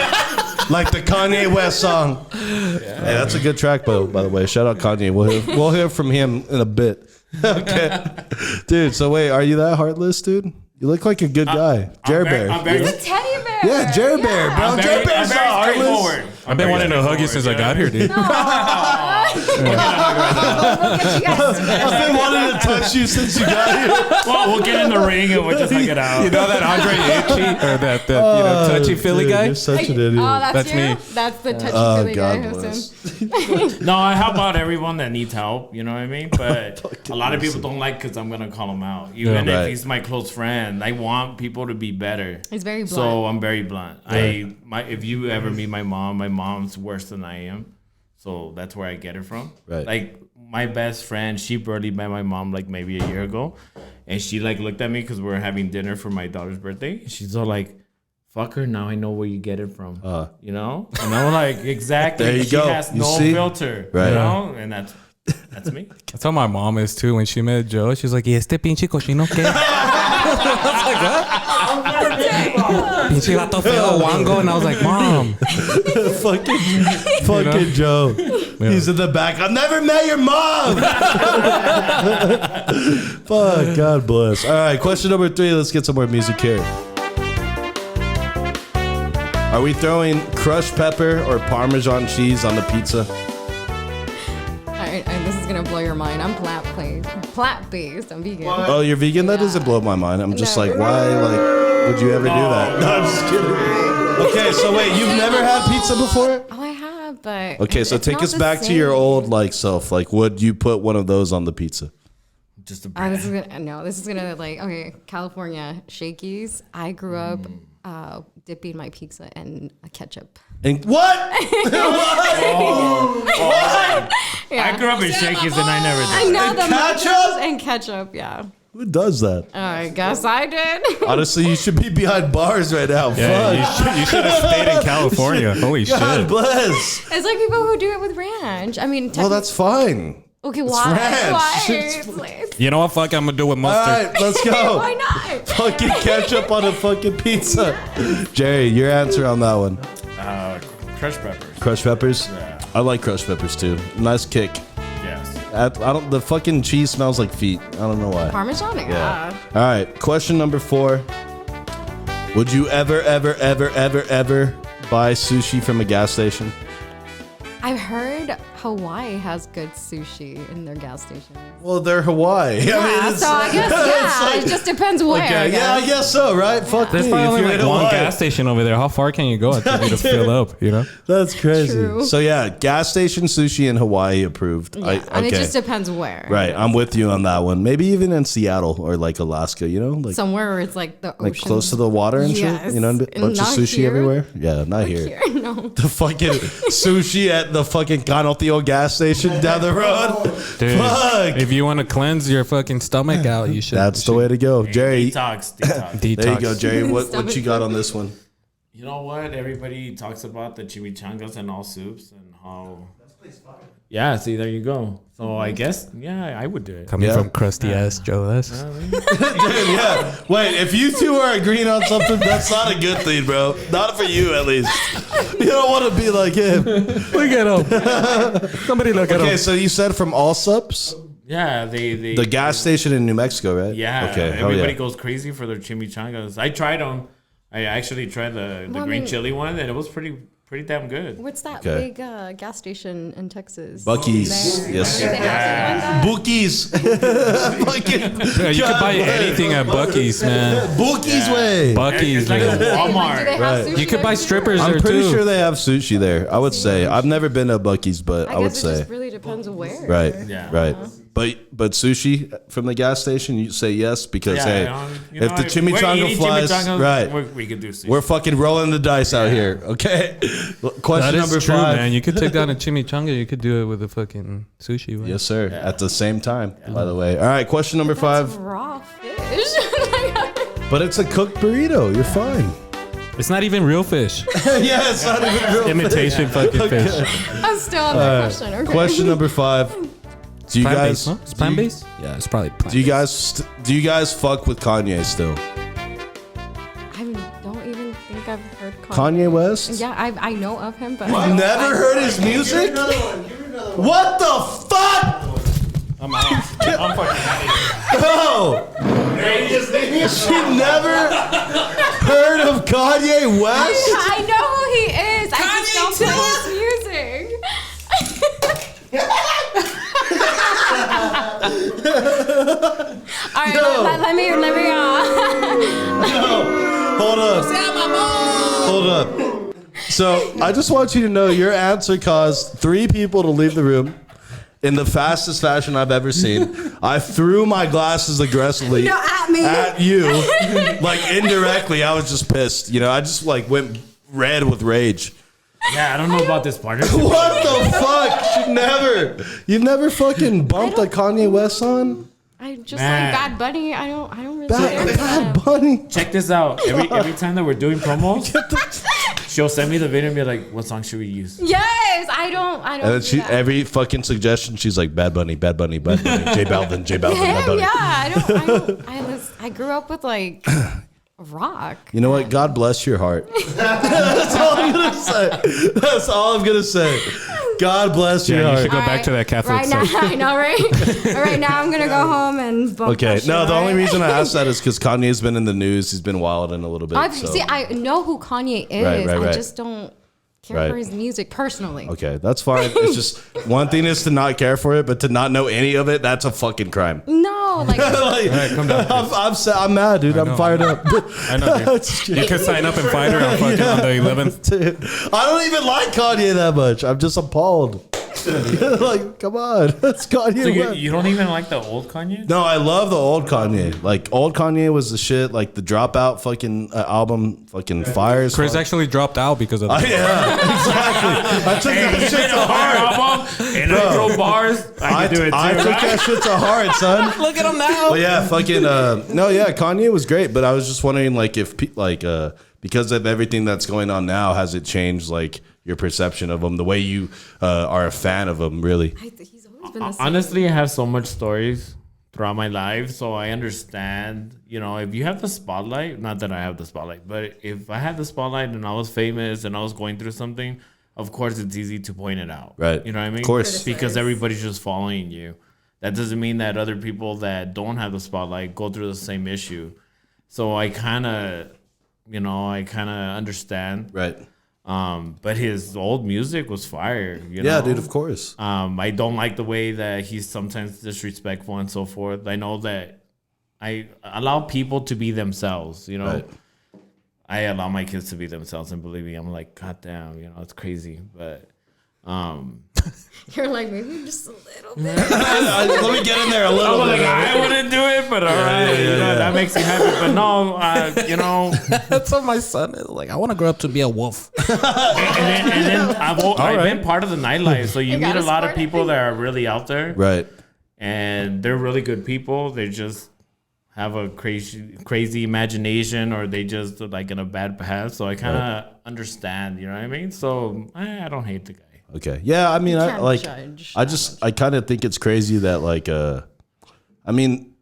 Like the Kanye West song. Hey, that's a good track, by the way. Shout out Kanye. We'll hear from him in a bit. Okay. Dude, so wait, are you that heartless, dude? You look like a good guy. Jerry Bear. I'm very, He's a teddy bear. Yeah, Jerry Bear, bro. I'm Jerry very, Bear's I'm not very heartless. straightforward. I've been wanting to hug you since I got here, dude. Look at you guys. I've been wanting to touch you since you got here. Well, we'll get in the ring and we'll just hug it out. You know that Andre Itchy or that touchy Philly Dude, guy? You're such an idiot. Oh, that's That's you? me. That's the touchy Oh, Philly guy. God That's bless. him. No, I help out everyone that needs help. You know what I mean? But a lot of people don't like because I'm gonna call him out, even Yeah, right. if he's my close friend. I want people to be better. He's very blunt. So I'm very blunt. If you ever meet my mom's worse than I am. So that's where I get it from. Right. Like my best friend, she barely met my mom like maybe a year ago, and she like looked at me because we were having dinner for my daughter's birthday. She's all like, "Fuck her, now I know where you get it from." You know, and I'm like, exactly. There you she go. has You no see? filter. Right. You know, and that's me. That's how my mom is too. When she met Joe, she's like, "Y este pinche cochino qué?" I was like, "What?" Pinche vato feo, wango, and I was like, "Mom." Fucking Joe. He's in the back. I've never met your mom. Fuck, God bless. All right, question number 3. Let's get some more music here. Are we throwing crushed pepper or Parmesan cheese on the pizza? Alright, this is gonna blow your mind. I'm plant-based. I'm vegan. Oh, you're vegan? That doesn't blow my mind. I'm just No. like, why? Like, would you ever do that? No, I'm just kidding. Okay, so wait, you've never had pizza before? Oh, I have, but Okay, so it's take not us the back to your same. old like self. Like, would you put one of those on the pizza? Just a This is gonna like okay, California Shakey's. I grew up dipping my pizza in a ketchup. And what? Yeah. I grew up in Shakey's and I never I did. know the ketchup? mochos and ketchup. Yeah. Who does that? I guess I did. Honestly, you should be behind bars right now. Yeah, Fuck. you should have stayed in California. Holy God shit. bless. It's like people who do it with ranch. I mean, Well, that's fine. okay. Why? ranch. Why? It's- You know what? Fuck, I'm gonna do it with All mustard. right, let's go. Why not? Fucking ketchup on a fucking pizza. Jerry, your answer on that one. Crushed peppers. Crushed peppers? Yeah. I like crushed peppers too. Nice kick. Yes. I don't. The fucking cheese smells like feet. I don't know why. Parmesan? Yeah. All right. Question number 4. Would you ever buy sushi from a gas station? I've heard Hawaii has good sushi in their gas stations. Well, they're Hawaii. Yeah, so I guess, yeah, like- it just depends where. Okay, yeah, I guess so, right? Fuck There's me. probably if you're like in one Hawaii. gas station over there. How far can you go until you to fill up? You know. That's crazy. True. So yeah, gas station sushi in Hawaii approved. Yeah, and it just depends where. Right, I'm with you on that one. Maybe even in Seattle or like Alaska, you know, like Somewhere where it's like the ocean. like close to the water and shit. Yes. You know, a And bunch of not sushi here. everywhere. Yeah, not here. Here, no. The fucking sushi at the fucking Canotio gas station down the road. Dude, Fuck. if you want to cleanse your fucking stomach out, you should. That's the way to go, Jerry. Detox. Detox. There you go, Jerry. What you got on this one? You know what? Everybody talks about the chimichangas and all soups and how. Yeah, see, there you go. So I guess, yeah, I would do it. Coming Yeah. from crusty ass Joe. That's Yeah. Wait, if you two are agreeing on something, that's not a good thing, bro. Not for you, at least. You don't want to be like him. look at him. Somebody look at Okay, him. so you said from Allsups, Yeah, they the gas station in New Mexico, right? Yeah, Okay. Hell everybody yeah. goes crazy for their chimichangas. I tried them. I actually tried the Well, I green mean- chili one, and it was pretty damn good. What's that Okay. big gas station in Texas? Buc-ee's. There. Yes. Do they have something like that? Bookies. Fucking Yeah, you could buy anything at Buc-ee's, man. Bookies way. Buc-ee's, It's like man. a Do they Walmart. have Right. sushi You could there buy too, strippers or- I'm there pretty too. sure they have sushi there. I would say. I've never been to Buc-ee's, but I would guess it say. just really depends where. Right. Yeah. Right. But sushi from the gas station, you say yes because Yeah, hey, you know, if the we're chimichanga eating flies, chimichangas, right, we could do sushi. we're fucking rolling the dice out here. Okay. Question That is number true, 5. man. You could take down a chimichanga. You could do it with a fucking sushi. Man. Yes, sir. At the same time, by the way. All right. Question number That's 5. raw fish. But it's a cooked burrito. You're fine. It's not even real fish. Yeah, it's not even real. Imitation fucking fish. I'm still on that question. Okay. Question number 5. Do you Plant-based, guys? huh? It's plant-based? Yeah, it's probably plant-based. Do you guys fuck with Kanye still? I don't even think I've heard Kanye West? Yeah, I know of him, but You've never heard his music? What the fuck? I'm fucking No! She never heard of Kanye West? I know who he is. I just don't play his music. All right, let me. Hold up. Hold up. So I just want you to know your answer caused 3 people to leave the room in the fastest fashion I've ever seen. I threw my glasses aggressively No, at me. at you. Like indirectly, I was just pissed. You know, I just like went red with rage. Yeah, I don't know about this partnership. What the fuck? You've never fucking bumped a Kanye West song? I just Man. like Bad Bunny. I don't really care for Bad him. Bunny. Check this out. Every time that we're doing promos, she'll send me the video and be like, "What song should we use?" Yes, I don't. And then do that. every fucking suggestion, she's like, Bad Bunny, Bad Bunny, Bad Bunny, J Balvin, J Balvin, Bad Him, Bunny. yeah, I grew up with like rock. You know what? God bless your heart. That's all I'm gonna say. That's all I'm gonna say. God bless your Yeah, you heart. should go back to that Catholic Right now, stuff. I know, right? Right now, I'm gonna go home and bump Okay. that shit, No, the only right? reason I asked that is because Kanye's been in the news. He's been wilding a little bit. So. See, I know who Kanye is. Right, I right. just don't care Right. for his music personally. Okay, that's fine. It's just one thing is to not care for it, but to not know any of it, that's a fucking crime. No, like Like, come down. I'm mad, dude. I'm know. fired up. I know, dude. You could sign up and fight her on fucking on the 11th. Dude, I don't even like Kanye that much. I'm just appalled. Like, come on. That's Kanye So West. you don't even like the old Kanye? No, I love the old Kanye. Like, old Kanye was the shit. Like, the Dropout fucking album fucking fires. Chris actually dropped out because of that. Yeah, exactly. I took Hey, that he shit made to a fire heart. album, and and I throw bars. I can do it too. I took that shit to heart, son. Look at him now. But yeah, fucking no, yeah, Kanye was great. But I was just wondering, like, if because of everything that's going on now, has it changed like your perception of him, the way you are a fan of him, really? He's always been the same. Honestly, I have so much stories throughout my life, so I understand. You know, if you have the spotlight, not that I have the spotlight, but if I had the spotlight and I was famous and I was going through something, of course it's easy to point it out. Right. You know what I mean? Of course. Because everybody's just following you. That doesn't mean that other people that don't have the spotlight go through the same issue. So I kind of understand. Right. But his old music was fire. You Yeah, know? dude, of course. I don't like the way that he's sometimes disrespectful and so forth. I know that I allow people to be themselves, you know. Right. I allow my kids to be themselves, and believe me, I'm like, God damn, you know, it's crazy. But You're like, maybe just a little bit. Let me get in there a little I'm bit. like, I wouldn't do it, but all right, you know, that makes me happy. But no, you know, That's what my son is like. I want to grow up to be a wolf. and then I've been part of the nightlife, so you meet a lot of people that are really out there, Right. and they're really good people. They just have a crazy imagination, or they just like in a bad path. So I kind of understand, you know what I mean? So I don't hate the guy. Okay. Yeah, I mean, I can't like. judge I kind of think it's crazy that like. I mean,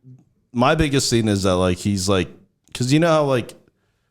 my biggest thing is that like he's like, because you know how like,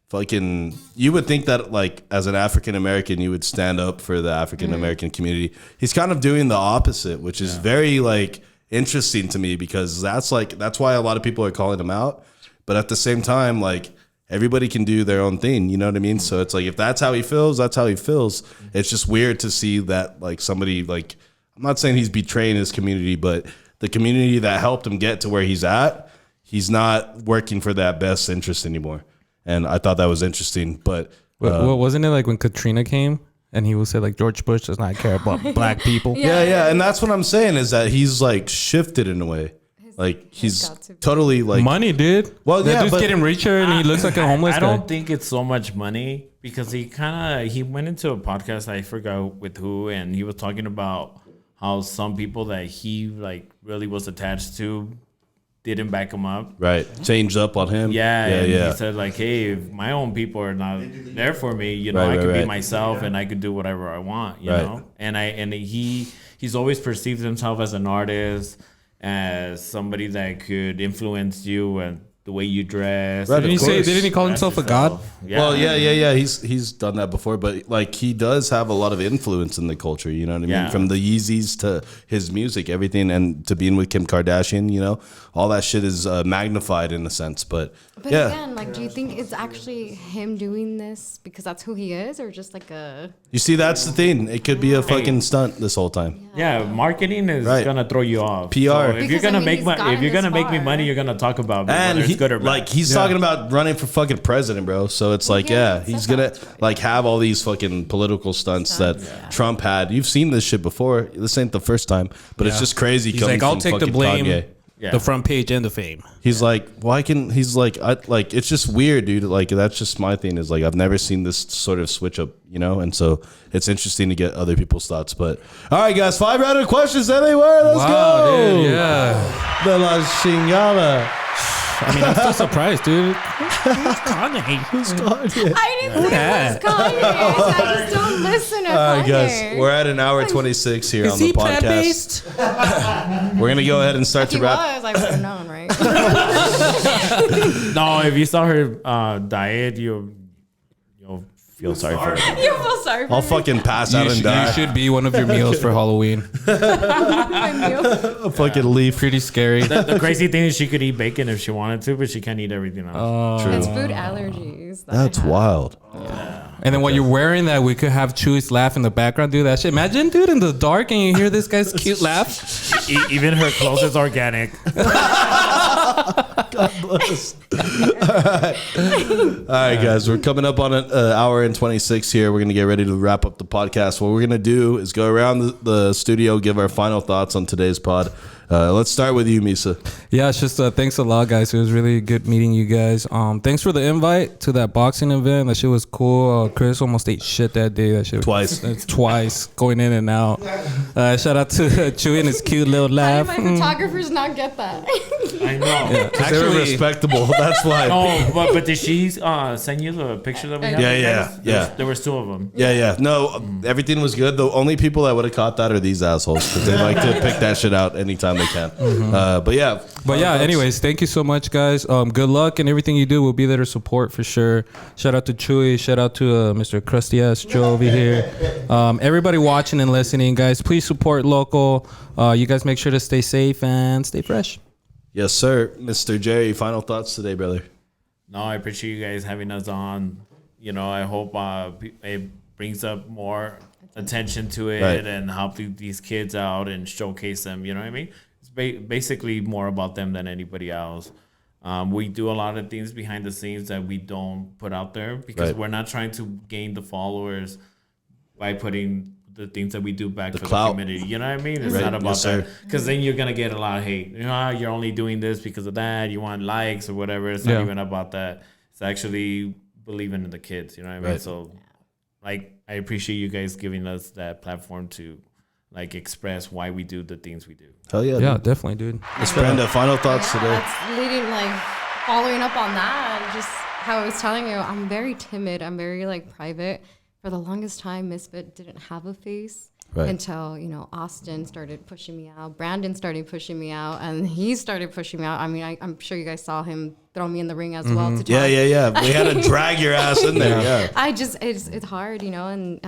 fucking, you would think that like as an African American you would stand up for the African American community. He's kind of doing the opposite, which is very like interesting to me, because that's why a lot of people are calling him out. But at the same time, like, everybody can do their own thing, you know what I mean? So it's like, if that's how he feels, that's how he feels. It's just weird to see that like somebody, like, I'm not saying he's betraying his community, but the community that helped him get to where he's at, he's not working for that best interest anymore. And I thought that was interesting. But wasn't it like when Katrina came and he would say like George Bush does not care about black people? yeah, and that's what I'm saying, is that he's like shifted in a way. Like he's totally like money, dude. Well, that yeah, dude's but getting richer and he looks like a homeless I guy. don't think it's so much money, because he went into a podcast, I forgot with who, and he was talking about how some people that he like really was attached to didn't back him up. right, changed up on him. Yeah. He said like, hey, if my own people are not there for me, you know, I could be myself and I could do whatever I want, you know. And he's always perceived himself as an artist, as somebody that could influence you and the way you dress. Right, Didn't he call himself a god? Yeah. Well, yeah. He's done that before, but like he does have a lot of influence in the culture. You know what I mean? Yeah. From the Yeezys to his music, everything, and to being with Kim Kardashian. You know, all that shit is magnified in a sense. But yeah, again, like, do you think it's actually him doing this because that's who he is, or just like a? you see, that's the thing. It could be a fucking stunt this whole time. Yeah, marketing is gonna throw you off. PR. So if Because, you're gonna I mean, make he's money, if you're gotten gonna this make me far. money, you're gonna talk about me, And whether it's good or bad. like he's talking about running for fucking president, bro. So it's like, yeah, he's so gonna that's right. like have all these fucking political stunts that Trump had. You've seen this shit before. This ain't the first time, but it's just crazy. He's coming like, I'll from take the fucking blame, Kanye. the front page and the fame. He's like, he's like, it's just weird, dude. Like, that's just my thing, is like, I've never seen this sort of switch up, you know? And so it's interesting to get other people's thoughts. But all right, guys, 5 random questions anywhere. Let's go. Dude, yeah. De la chingada. I mean, I'm still surprised, dude. Who's Kanye? Who's Kanye? I didn't say it was Kanye. I just don't listen to All right, Kanye. guys, we're at an hour 26 here on the podcast. We're going to go ahead and start If to he wrap. was, I would have known, right? No, if you saw her diet, you'll feel sorry for her. You feel sorry for I'll me. fucking pass out You and should, die. you should be one of your meals for Halloween. My meal. I'll fucking leave. Pretty scary. The crazy thing is she could eat bacon if she wanted to, but she can't eat everything else. It's food allergies. that I That's have. wild. And then while you're wearing that, we could have Chewy's laugh in the background. Do that shit. Imagine, dude, in the dark and you hear this guy's cute laugh. Even her clothes is organic. God bless. All right, guys, we're coming up on an hour and 26 here. We're going to get ready to wrap up the podcast. What we're going to do is go around the studio, give our final thoughts on today's pod, Let's start with you, Misa. Yeah, it's just thanks a lot, guys. It was really good meeting you guys. Thanks for the invite to that boxing event. That shit was cool. Chris almost ate shit that day. That shit twice going in and out. Shout out to Chewy and his cute little laugh. How did my photographers not get that? I know. Because they were respectable. That's why. No, but did she send you the picture that we have? Yeah. There was 2 of them. Yeah. No, everything was good. The only people that would have caught that are these assholes because they like to pick that shit out anytime they can. But yeah, anyways, thank you so much, guys. Good luck and everything you do. We'll be there to support for sure. Shout out to Chewy. Shout out to Mr. Krusty Ass Joe over here. Everybody watching and listening, guys, please support local. You guys make sure to stay safe and stay fresh. Yes, sir. Mr. Jerry, final thoughts today, brother. No, I appreciate you guys having us on. You know, I hope it brings up more attention to it and help these kids out and showcase them. You know what I mean? It's basically more about them than anybody else. We do a lot of things behind the scenes that we don't put out there because we're not trying to gain the followers by putting the things that we do back for the community. You know what I mean? It's not about that. Because then you're going to get a lot of hate. You know, you're only doing this because of that. You want likes or whatever. It's not even about that. It's actually believing in the kids. You know what I mean? So, like, I appreciate you guys giving us that platform to, like, express why we do the things we do. Hell yeah. Yeah, definitely, dude. Miss Brenda, final thoughts today. Following up on that, just how I was telling you, I'm very timid. I'm very, private. For the longest time, Misfit didn't have a face until, Austin started pushing me out. Brandon started pushing me out, and he started pushing me out. I mean, I'm sure you guys saw him throw me in the ring as well. To talk. Yeah. We had to drag your ass in there. Yeah. It's hard, and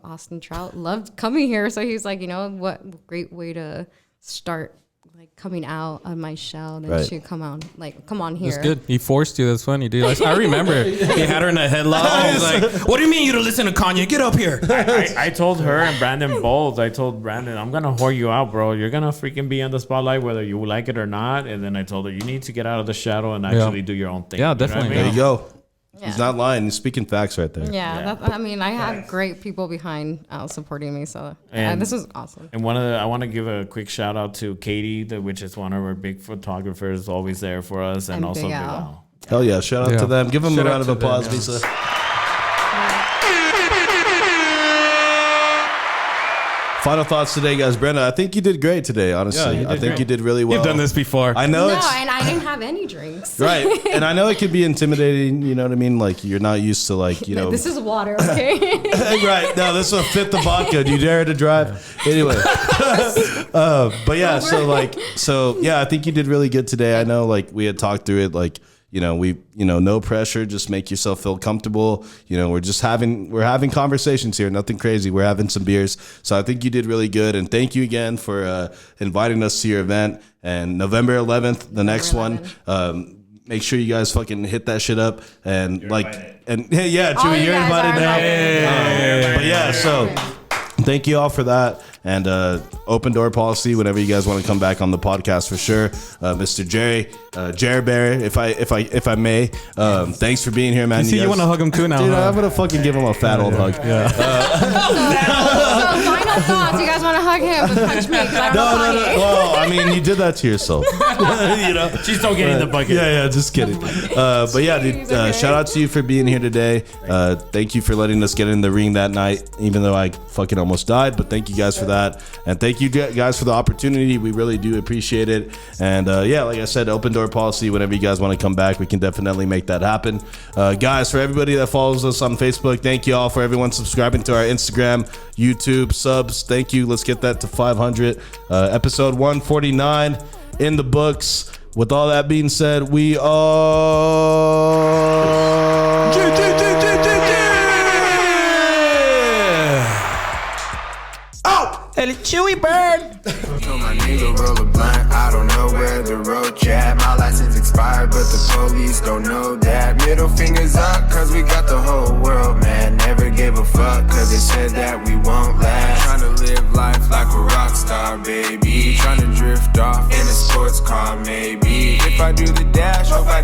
Austin Trout loved coming here, so he's like, what great way to start. Coming out of my shell and to come on here. It's good. He forced you. That's funny, dude. I remember he had her in a headlock. He was like, "What do you mean you don't listen to Kanye? Get up here!" I told her and Brandon both. I told Brandon, "I'm gonna whore you out, bro. You're gonna freaking be on the spotlight whether you like it or not." And then I told her, "You need to get out of the shadow and actually do your own thing." Yeah, definitely. You know There you go. Yeah. He's not lying. He's speaking facts right there. Yeah. I have great people behind supporting me. So this was awesome. And I want to give a quick shout out to Katie, which is one of our big photographers, always there for us, and also Big Al. Hell yeah! Shout out to them. Give them a round of applause, Lisa. Final thoughts today, guys. Brenda, I think you did great today, honestly. Yeah, I think you did really well. You've done this before. I know and I didn't have any drinks. Right. And I know it could be intimidating, you know what I mean? Like, you're not used to, This is water, okay? Right. No, this will fit the vodka. Do you dare to drive? Anyway. But yeah, I think you did really good today. I know, we had talked through it, no pressure, just make yourself feel comfortable. We're having conversations here, nothing crazy. We're having some beers. So I think you did really good. And thank you again for inviting us to your event. And November 11th, the next one, make sure you guys fucking hit that shit up. And Chewy, you're invited now. So thank you all for that. And open door policy whenever you guys want to come back on the podcast for sure. Mr. Jerry, Jerry Bear, if I may, thanks for being here, man. You want to hug him too now? Dude, I'm gonna fucking give him a fat old hug. Yeah. So final thoughts. You guys want to hug him, but punch me because I don't know. No. Well, I mean, you did that to yourself. She's still getting the bucket. Yeah, just kidding. But yeah, dude, shout out to you for being here today. Thank you for letting us get in the ring that night, even though I fucking almost died. But thank you guys for that. And thank you guys for the opportunity. We really do appreciate it. And like I said, open door policy. Whenever you guys want to come back, we can definitely make that happen. Guys, for everybody that follows us on Facebook, thank you all. For everyone subscribing to our Instagram, YouTube, subs, thank you. Let's get that to 500. Episode 149 in the books. With all that being said, we are... El Chewy Bird. Told my nigga roll a blunt. I don't know where the road at. My license expired, but the police don't know that. Middle fingers up, cause we got the whole world, man. Never gave a fuck, cause they said that we won't last. Tryna live life like a rock star, baby. Tryna drift off in a sports car, maybe. If I do the dash, hope I